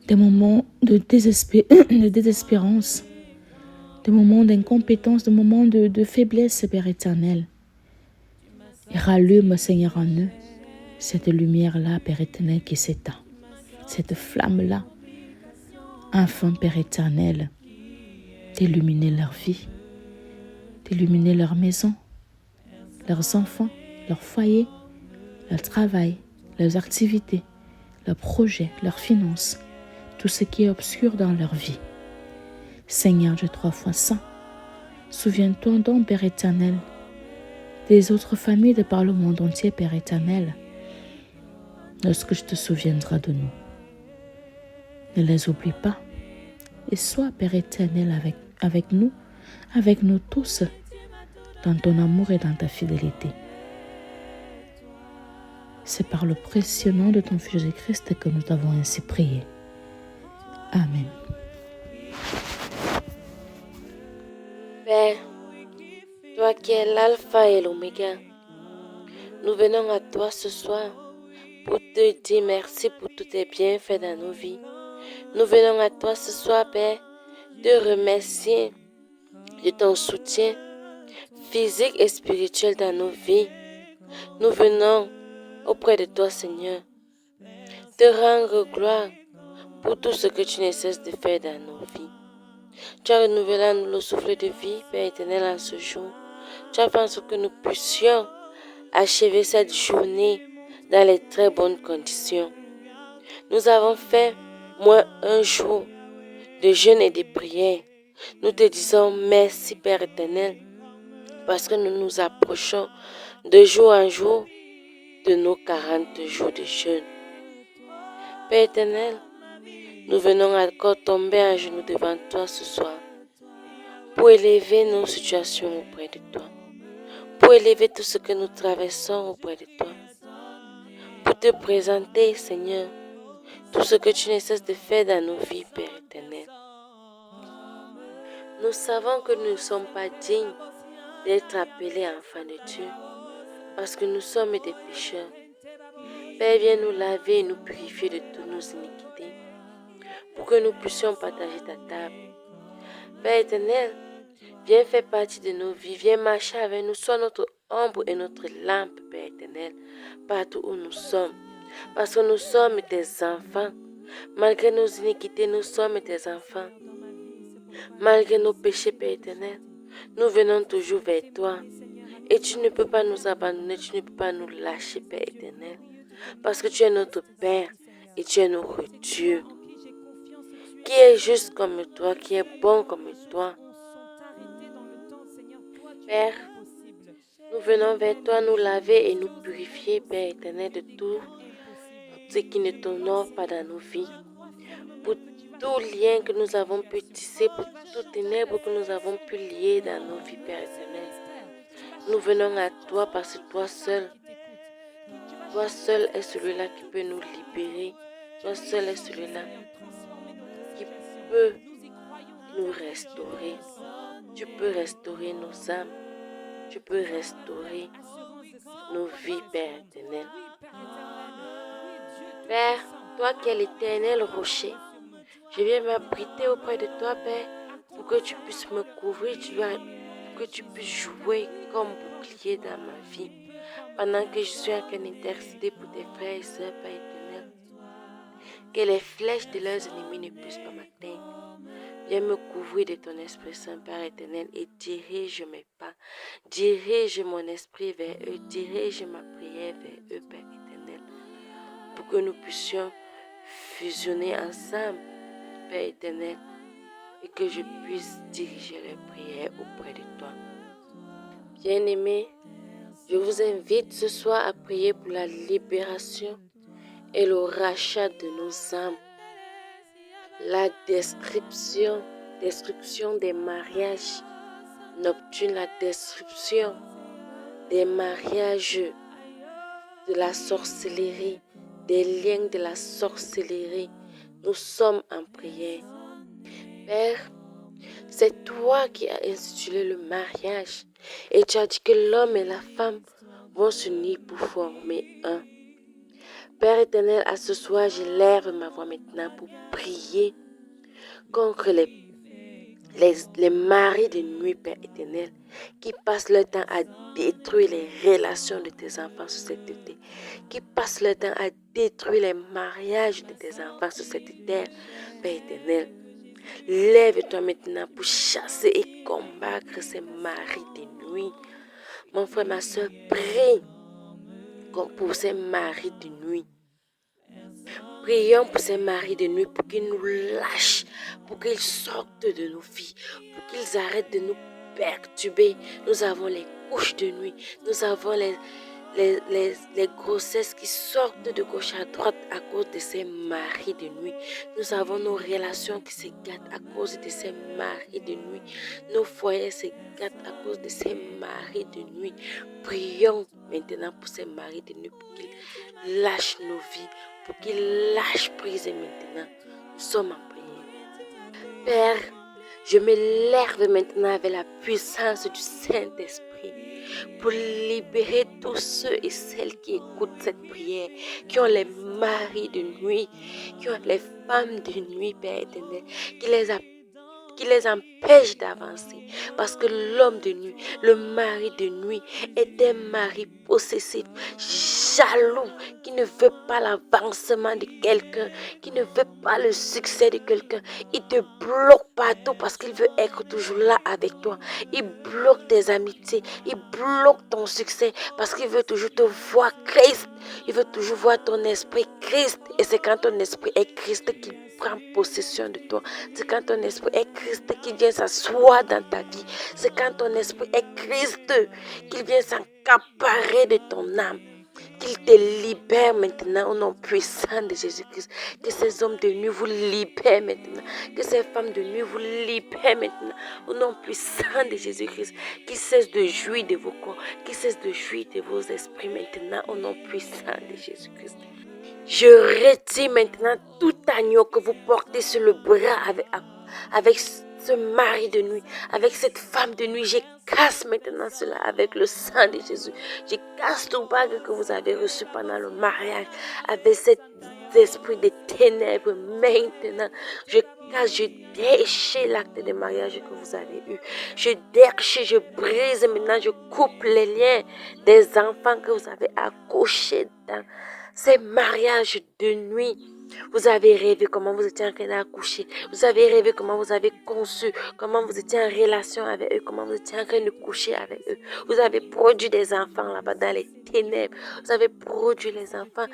des moments de désespérance, des moments d'incompétence, des moments de faiblesse, Père éternel. Et rallume, Seigneur, en eux cette lumière-là, Père éternel, qui s'éteint, cette flamme-là, afin, Père éternel, d'illuminer leur vie, d'illuminer leur maison, leurs enfants, leur foyer, leur travail, leurs activités, leurs projets, leurs finances, tout ce qui est obscur dans leur vie. Seigneur Dieu 3 fois saint, souviens-toi donc, Père éternel, des autres familles de par le monde entier, Père éternel, lorsque je te souviendrai de nous. Ne les oublie pas et sois, Père éternel, avec nous tous, dans ton amour et dans ta fidélité. C'est par le précieux nom de ton Fils Jésus-Christ que nous t'avons ainsi prié. Amen. Père, toi qui es l'alpha et l'oméga, nous venons à toi ce soir pour te dire merci pour tous tes bienfaits dans nos vies. Nous venons à toi ce soir, Père, te remercier de ton soutien physique et spirituel dans nos vies. Nous venons auprès de toi, Seigneur, te rendre gloire pour tout ce que tu ne cesses de faire dans nos vies. Tu as renouvelé en nous le souffle de vie, Père éternel, en ce jour. Tu as fait en sorte que nous puissions achever cette journée dans les très bonnes conditions. Nous avons fait moins un jour de jeûne et de prière. Nous te disons merci, Père éternel, parce que nous nous approchons de jour en jour de nos 40 jours de jeûne. Père éternel, nous venons encore tomber à genoux devant toi ce soir pour élever nos situations auprès de toi, pour élever tout ce que nous traversons auprès de toi, pour te présenter, Seigneur, tout ce que tu ne cesses de faire dans nos vies, Père éternel. Nous savons que nous ne sommes pas dignes d'être appelés enfants de Dieu, parce que nous sommes des pécheurs. Père, viens nous laver et nous purifier de toutes nos iniquités, pour que nous puissions partager ta table. Père éternel, viens faire partie de nos vies, viens marcher avec nous, sois notre ombre et notre lampe, Père éternel, partout où nous sommes. Parce que nous sommes tes enfants. Malgré nos iniquités, nous sommes tes enfants. Malgré nos péchés, Père éternel, nous venons toujours vers toi. Et tu ne peux pas nous abandonner, tu ne peux pas nous lâcher, Père éternel. Parce que tu es notre Père et tu es notre Dieu. Qui est juste comme toi, qui est bon comme toi. Père, nous venons vers toi nous laver et nous purifier, Père éternel, de tout ce qui ne t'honore pas dans nos vies. Pour tout lien que nous avons pu tisser, pour tout ténèbre que nous avons pu lier dans nos vies, Père éternel. Nous venons à toi parce que toi seul est celui-là qui peut nous libérer. Toi seul est celui-là qui peut nous restaurer. Tu peux restaurer nos âmes. Tu peux restaurer nos vies, Père éternel. Père, toi qui es l'éternel rocher, je viens m'abriter auprès de toi, Père, pour que tu puisses me couvrir, pour que tu puisses jouer comme bouclier dans ma vie. Pendant que je suis en train d'intercéder pour tes frères et sœurs, Père éternel, que les flèches de leurs ennemis ne puissent pas m'atteindre. Viens me couvrir de ton Esprit Saint, Père éternel, et dirige mes pas. Dirige mon esprit vers eux, dirige ma prière vers eux, Père éternel, pour que nous puissions fusionner ensemble, Père éternel, et que je puisse diriger les prières auprès de toi. Bien-aimés, je vous invite ce soir à prier pour la libération et le rachat de nos âmes. La destruction des mariages nocturnes, la destruction des mariages de la sorcellerie, des liens de la sorcellerie. Nous sommes en prière. Père, c'est toi qui as institué le mariage et tu as dit que l'homme et la femme vont s'unir pour former un. Père éternel, à ce soir, je lève ma voix maintenant pour prier contre les maris de nuit, Père éternel, qui passent leur temps à détruire les relations de tes enfants sur cette terre, qui passent leur temps à détruire les mariages de tes enfants sur cette terre, Père éternel. Lève-toi maintenant pour chasser et combattre ces maris de nuit. Mon frère, ma soeur, prie pour ces maris de nuit. Prions pour ces maris de nuit pour qu'ils nous lâchent, pour qu'ils sortent de nos vies, pour qu'ils arrêtent de nous perturber. Nous avons les couches de nuit, nous avons les grossesses qui sortent de gauche à droite à cause de ces maris de nuit. Nous avons nos relations qui se gâtent à cause de ces maris de nuit. Nos foyers se gâtent à cause de ces maris de nuit. Prions maintenant pour ces maris de nuit pour qu'ils lâchent nos vies, pour qu'ils lâchent prise maintenant. Nous sommes en prière. Père, je me lève maintenant avec la puissance du Saint-Esprit pour libérer tous ceux et celles qui écoutent cette prière, qui ont les maris de nuit, qui ont les femmes de nuit, Père éternel, qui les empêchent d'avancer. Parce que l'homme de nuit, le mari de nuit, est un mari possessif, jaloux, qui ne veut pas l'avancement de quelqu'un, qui ne veut pas le succès de quelqu'un. Il te bloque partout parce qu'il veut être toujours là avec toi. Il bloque tes amitiés, il bloque ton succès parce qu'il veut toujours te voir Christ. Il veut toujours voir ton esprit Christ. Et c'est quand ton esprit est Christ qu'il prend possession de toi. C'est quand ton esprit est Christ qui vient s'asseoir dans ta vie. C'est quand ton esprit est Christ qu'il vient s'accaparer de ton âme. Qu'il te libère maintenant au nom puissant de Jésus-Christ. Que ces hommes de nuit vous libèrent maintenant. Que ces femmes de nuit vous libèrent maintenant au nom puissant de Jésus-Christ. Qu'ils cessent de jouir de vos corps. Qu'ils cessent de jouir de vos esprits maintenant au nom puissant de Jésus-Christ. Je retire maintenant tout agneau que vous portez sur le bras avec ce mari de nuit, avec cette femme de nuit. Je casse maintenant cela avec le sang de Jésus. Je casse tout bague que vous avez reçu pendant le mariage, avec cette esprits de ténèbres maintenant. Je casse, je déchire l'acte de mariage que vous avez eu. Je déchire, je brise maintenant, je coupe les liens des enfants que vous avez accouchés dans ces mariages de nuit. Vous avez rêvé comment vous étiez en train d'accoucher. Vous avez rêvé comment vous avez conçu, comment vous étiez en relation avec eux, comment vous étiez en train de coucher avec eux. Vous avez produit des enfants là-bas dans les ténèbres. Vous avez produit les enfants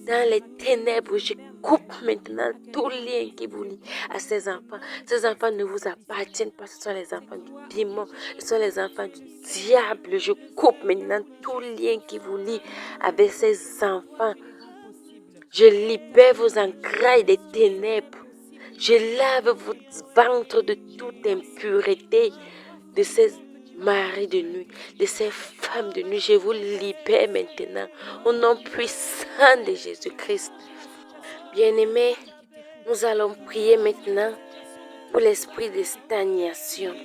dans les ténèbres. Je coupe maintenant tout lien qui vous lie à ces enfants. Ces enfants ne vous appartiennent pas. Ce sont les enfants du démon. Ce sont les enfants du diable. Je coupe maintenant tout lien qui vous lie avec ces enfants. Je libère vos entrailles des ténèbres. Je lave votre ventre de toute impureté de ces maris de nuit, de ces femmes de nuit. Je vous libère maintenant au nom puissant de Jésus-Christ. Bien-aimés, nous allons prier maintenant pour l'esprit de stagnation,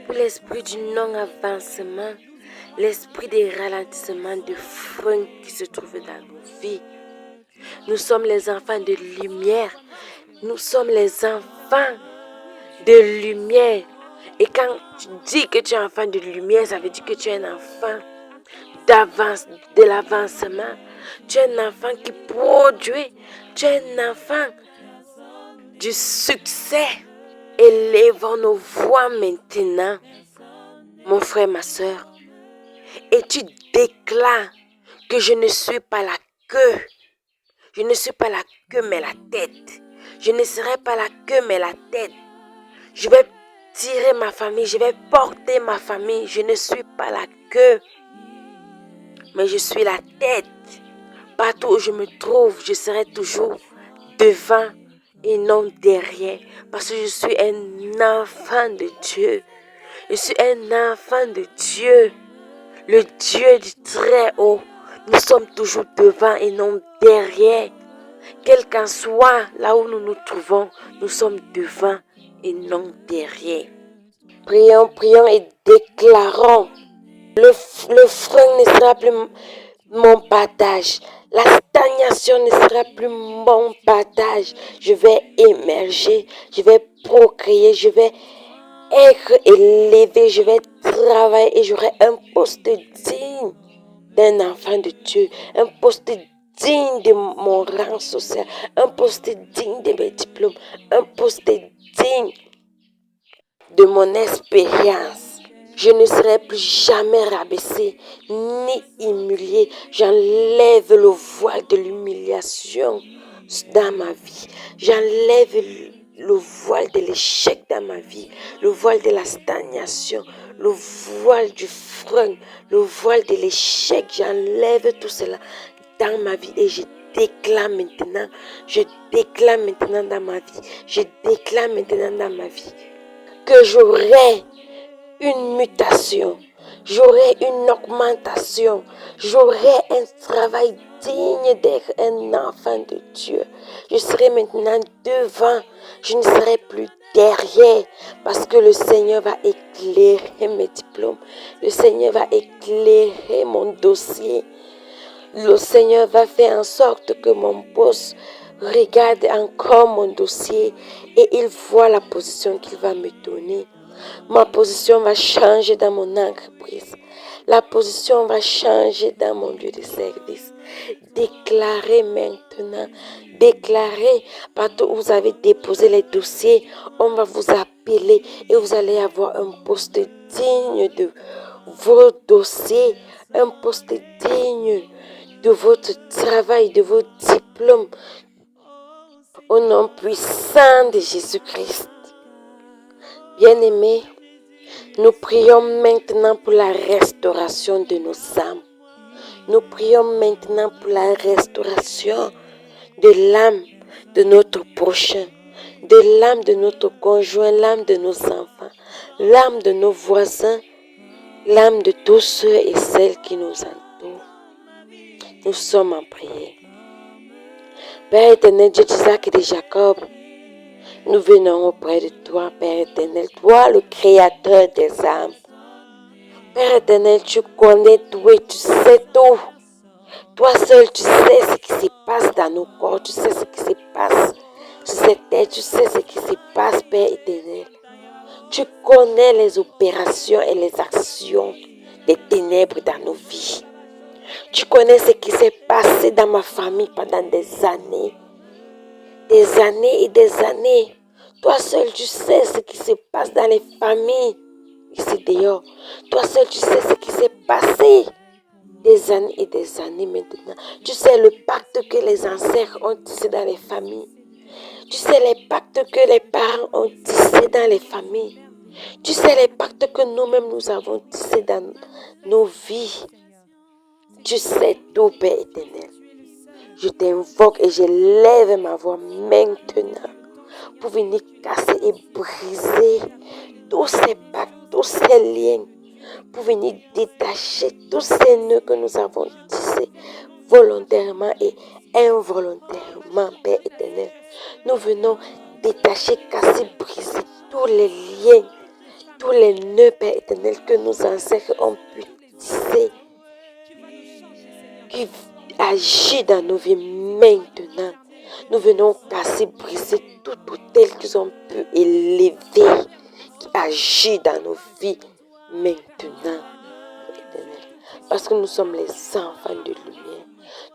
pour l'esprit du non-avancement, l'esprit de ralentissement de frein qui se trouve dans nos vies. Nous sommes les enfants de lumière. Nous sommes les enfants de lumière. Et quand tu dis que tu es enfant de lumière, ça veut dire que tu es un enfant de l'avancement. Tu es un enfant qui produit. Tu es un enfant du succès. Élevons nos voix maintenant, mon frère, ma soeur. Et tu déclares que je ne suis pas la queue. Je ne suis pas la queue mais la tête. Je ne serai pas la queue mais la tête. Je vais tirer ma famille, je vais porter ma famille. Je ne suis pas la queue mais je suis la tête. Partout où je me trouve, je serai toujours devant et non derrière. Parce que je suis un enfant de Dieu. Je suis un enfant de Dieu. Le Dieu du Très-Haut. Nous sommes toujours devant et non derrière. Quel qu'en soit là où nous nous trouvons, nous sommes devant et non derrière. Prions, prions et déclarons. Le frein ne sera plus mon partage. La stagnation ne sera plus mon partage. Je vais émerger, je vais procréer, je vais être élevé, je vais travailler et j'aurai un poste digne d'un enfant de Dieu, un poste digne de mon rang social, un poste digne de mes diplômes, un poste digne de mon expérience. Je ne serai plus jamais rabaissé ni humilié. J'enlève le voile de l'humiliation dans ma vie. J'enlève le voile de l'échec dans ma vie, le voile de la stagnation, le voile du frein, le voile de l'échec. J'enlève tout cela dans ma vie et je déclare maintenant dans ma vie, je déclare maintenant dans ma vie que j'aurai une mutation, j'aurai une augmentation, j'aurai un travail digne d'être un enfant de Dieu. Je serai maintenant devant, je ne serai plus derrière parce que le Seigneur va éclairer mes diplômes, le Seigneur va éclairer mon dossier. Le Seigneur va faire en sorte que mon boss regarde encore mon dossier et il voit la position qu'il va me donner. Ma position va changer dans mon entreprise. La position va changer dans mon lieu de service. Déclarez maintenant, déclarez partout où vous avez déposé les dossiers, on va vous appeler et vous allez avoir un poste digne de vos dossiers, un poste digne de votre travail, de vos diplômes. Au nom puissant de Jésus-Christ. Bien-aimés, nous prions maintenant pour la restauration de nos âmes. Nous prions maintenant pour la restauration de l'âme de notre prochain, de l'âme de notre conjoint, l'âme de nos enfants, l'âme de nos voisins, l'âme de tous ceux et celles qui nous entourent. Nous sommes en prière. Père éternel, Dieu d'Isaac et de Jacob, nous venons auprès de toi, Père éternel, toi le créateur des âmes. Père éternel, tu connais tout et tu sais tout. Toi seul, tu sais ce qui se passe dans nos corps, tu sais ce qui se passe sur cette terre, tu sais ce qui se passe, Père éternel. Tu connais les opérations et les actions des ténèbres dans nos vies. Tu connais ce qui s'est passé dans ma famille pendant des années et des années. Toi seul, tu sais ce qui se passe dans les familles ici dehors. Toi seul, tu sais ce qui s'est passé des années et des années maintenant. Tu sais le pacte que les ancêtres ont tissé dans les familles. Tu sais les pactes que les parents ont tissés dans les familles. Tu sais les pactes que nous-mêmes nous avons tissés dans nos vies. Tu sais tout, Père éternel. Je t'invoque et je lève ma voix maintenant pour venir casser et briser tous ces pactes, tous ces liens, pour venir détacher tous ces nœuds que nous avons tissés volontairement et involontairement, Père éternel. Nous venons détacher, casser, briser tous les liens, tous les nœuds, Père éternel, que nos ancêtres ont pu tisser, qui agit dans nos vies maintenant. Nous venons casser, briser tout autel qu'ils ont pu élever, qui agit dans nos vies maintenant. Parce que nous sommes les enfants de lumière.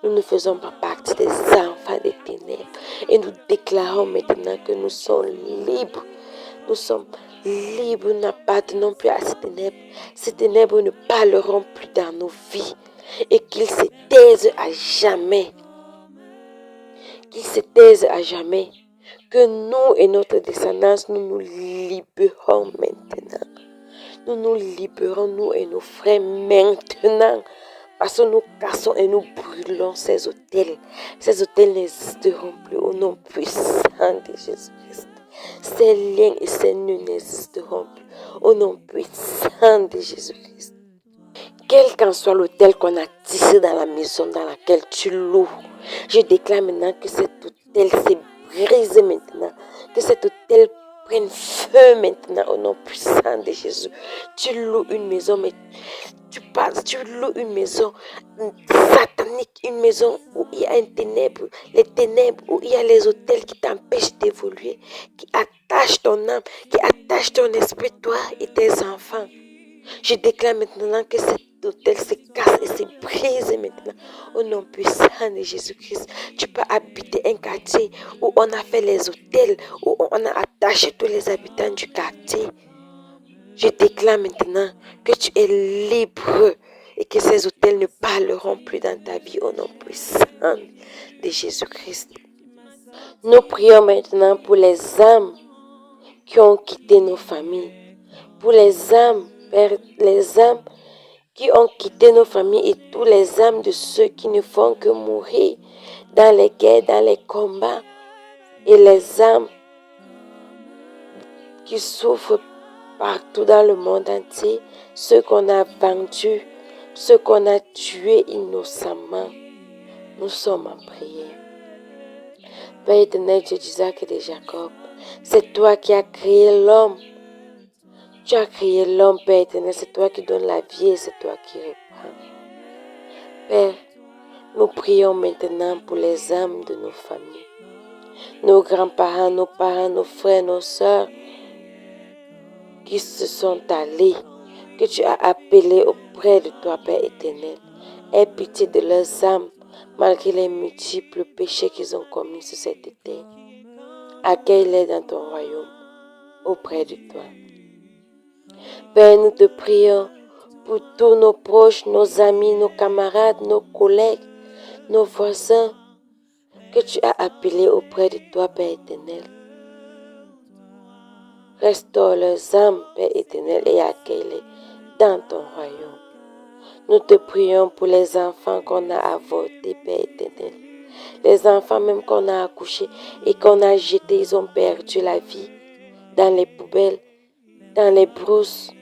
Nous ne faisons pas partie des enfants des ténèbres. Et nous déclarons maintenant que nous sommes libres. Nous sommes libres, nous n'appartenons plus à ces ténèbres. Ces ténèbres ne parleront plus dans nos vies. Et qu'ils se taisent à jamais. Qu'ils se taisent à jamais. Que nous et notre descendance, nous nous libérons maintenant. Nous nous libérons, nous et nos frères, maintenant. Parce que nous cassons et nous brûlons ces autels. Ces autels n'existeront plus au nom puissant de Jésus-Christ. Ces liens et ces nœuds n'existeront plus au nom puissant de Jésus-Christ. Quel qu'en soit l'autel qu'on a tissé dans la maison dans laquelle tu loues, je déclare maintenant que cet autel s'est brisé maintenant. Que cet autel prenne feu maintenant au nom puissant de Jésus. Tu loues une maison, mais tu loues une maison satanique, une maison où il y a un ténèbre, les ténèbres, où il y a les autels qui t'empêchent d'évoluer, qui attachent ton âme, qui attachent ton esprit, toi et tes enfants. Je déclare maintenant que cet autel se casse et se brise maintenant. Au nom puissant de Jésus-Christ, tu peux habiter un quartier où on a fait les autels, où on a attaché tous les habitants du quartier. Je déclare maintenant que tu es libre et que ces autels ne parleront plus dans ta vie au nom puissant de Jésus-Christ. Nous prions maintenant pour les âmes qui ont quitté nos familles, pour les âmes, Père, les âmes qui ont quitté nos familles et tous les âmes de ceux qui ne font que mourir dans les guerres, dans les combats, et les âmes qui souffrent partout dans le monde entier, ceux qu'on a vendus, ceux qu'on a tués innocemment. Nous sommes en prière. Père éternel, Dieu d'Isaac et de Jacob, c'est toi qui as créé l'homme. Tu as créé l'homme, Père éternel, c'est toi qui donnes la vie et c'est toi qui reprends. Père, nous prions maintenant pour les âmes de nos familles, nos grands-parents, nos parents, nos frères, nos sœurs qui se sont allés, que tu as appelés auprès de toi, Père éternel. Aie pitié de leurs âmes, malgré les multiples péchés qu'ils ont commis sur cette terre. Accueille-les dans ton royaume, auprès de toi. Père, nous te prions pour tous nos proches, nos amis, nos camarades, nos collègues, nos voisins, que tu as appelés auprès de toi, Père éternel. Restaure leurs âmes, Père éternel, et accueille-les dans ton royaume. Nous te prions pour les enfants qu'on a avortés, Père éternel. Les enfants même qu'on a accouchés et qu'on a jetés, ils ont perdu la vie dans les poubelles, dans les brousses,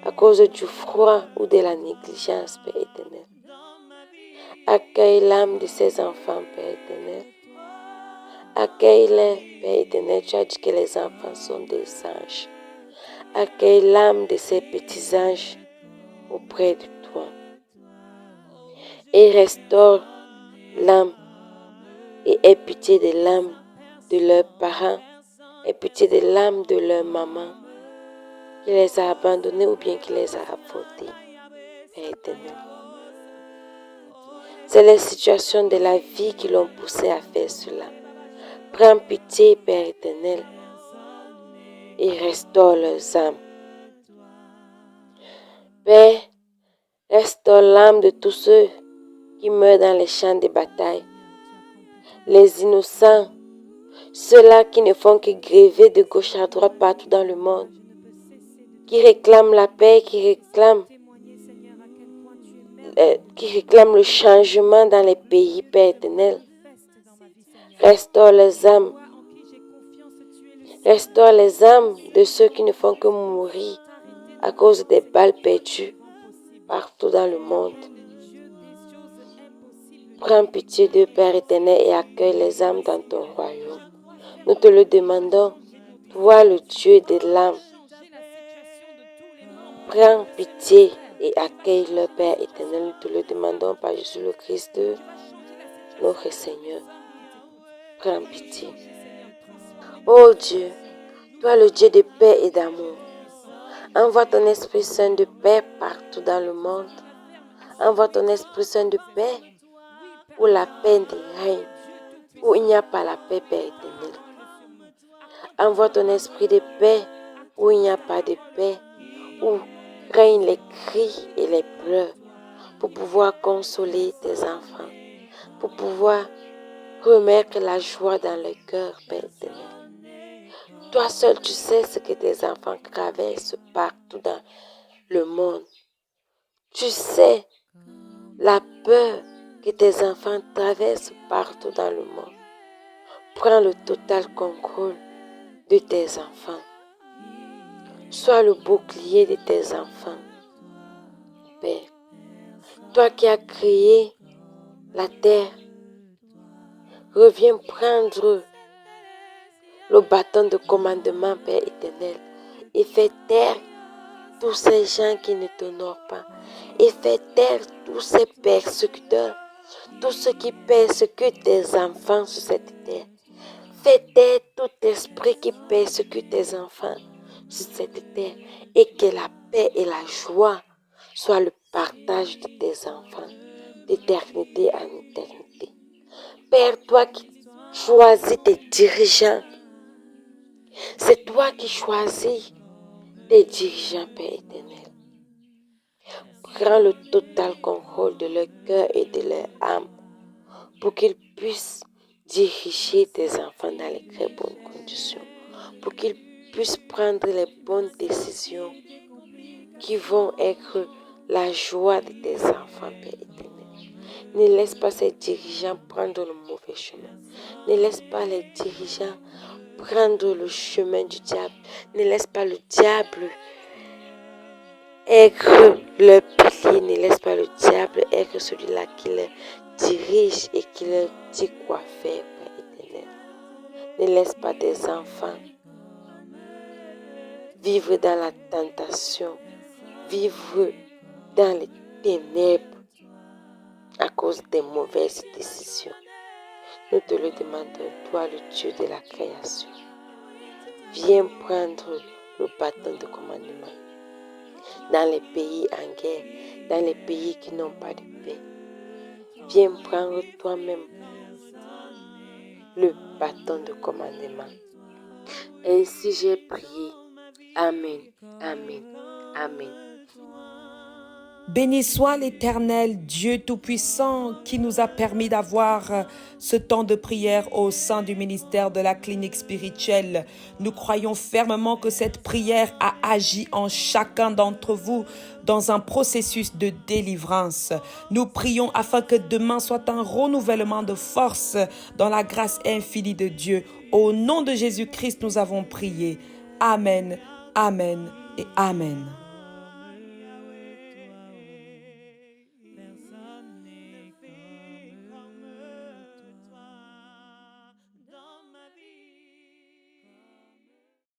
à cause du froid ou de la négligence, Père éternel. Accueille l'âme de ces enfants, Père éternel. Accueille-les, Père éternel. Tu as dit que les enfants sont des anges. Accueille l'âme de ces petits anges auprès de toi. et restaure l'âme et aie pitié de l'âme de leurs parents, aie pitié de l'âme de leur maman qui les a abandonnés ou bien qui les a avortés, Père éternel. C'est les situations de la vie qui l'ont poussé à faire cela. Prends pitié, Père éternel, et restaure leurs âmes. Père, restaure l'âme de tous ceux qui meurent dans les champs de bataille. Les innocents, ceux-là qui ne font que gréver de gauche à droite partout dans le monde, qui réclament la paix, qui réclament le changement dans les pays, Père éternel. Restaure les âmes. Restaure les âmes de ceux qui ne font que mourir à cause des balles perdues partout dans le monde. Prends pitié d'eux, Père éternel, et accueille les âmes dans ton royaume. Nous te le demandons, toi le Dieu de l'âme. Prends pitié et accueille le Père éternel. Nous te le demandons par Jésus le Christ, notre Seigneur. Prends pitié. Oh Dieu, toi le Dieu de paix et d'amour, envoie ton Esprit Saint de paix partout dans le monde. Envoie ton Esprit Saint de paix où la paix règne, où il n'y a pas la paix, Père éternel. Envoie ton esprit de paix où il n'y a pas de paix, où règnent les cris et les pleurs, pour pouvoir consoler tes enfants, pour pouvoir remettre la joie dans le cœur, Père éternel. Toi seul, tu sais ce que tes enfants traversent partout dans le monde. Tu sais la peur que tes enfants traversent partout dans le monde. Prends le total contrôle de tes enfants. Sois le bouclier de tes enfants. Père, toi qui as créé la terre, reviens prendre le bâton de commandement, Père éternel, et fais taire tous ces gens qui ne t'honorent pas, et fais taire tous ces persécuteurs, tous ceux qui persécutent tes enfants sur cette terre. Fais taire tout esprit qui persécute tes enfants sur cette terre, et que la paix et la joie soient le partage de tes enfants, d'éternité en éternité. Père, toi qui choisis tes dirigeants, c'est toi qui choisis tes dirigeants, Père éternel. Prends le total contrôle de leur cœur et de leur âme pour qu'ils puissent diriger tes enfants dans les très bonnes conditions, pour qu'ils puissent prendre les bonnes décisions qui vont être la joie de tes enfants, Père éternel. Ne laisse pas ces dirigeants prendre le mauvais chemin. Ne laisse pas les dirigeants prendre le chemin du diable. Ne laisse pas le diable être leur pilier. Ne laisse pas le diable être celui-là qui les dirige et qui leur dit quoi faire, Père éternel. Ne laisse pas tes enfants vivre dans la tentation, vivre dans les ténèbres à cause des mauvaises décisions. Nous te le demandons, toi le Dieu de la création. Viens prendre le bâton de commandement dans les pays en guerre, dans les pays qui n'ont pas de paix. Viens prendre toi-même le bâton de commandement. Ainsi j'ai prié. Amen, amen, amen. Béni soit l'Éternel, Dieu Tout-Puissant, qui nous a permis d'avoir ce temps de prière au sein du ministère de la clinique spirituelle. Nous croyons fermement que cette prière a agi en chacun d'entre vous dans un processus de délivrance. Nous prions afin que demain soit un renouvellement de force dans la grâce infinie de Dieu. Au nom de Jésus-Christ, nous avons prié. Amen, amen et amen.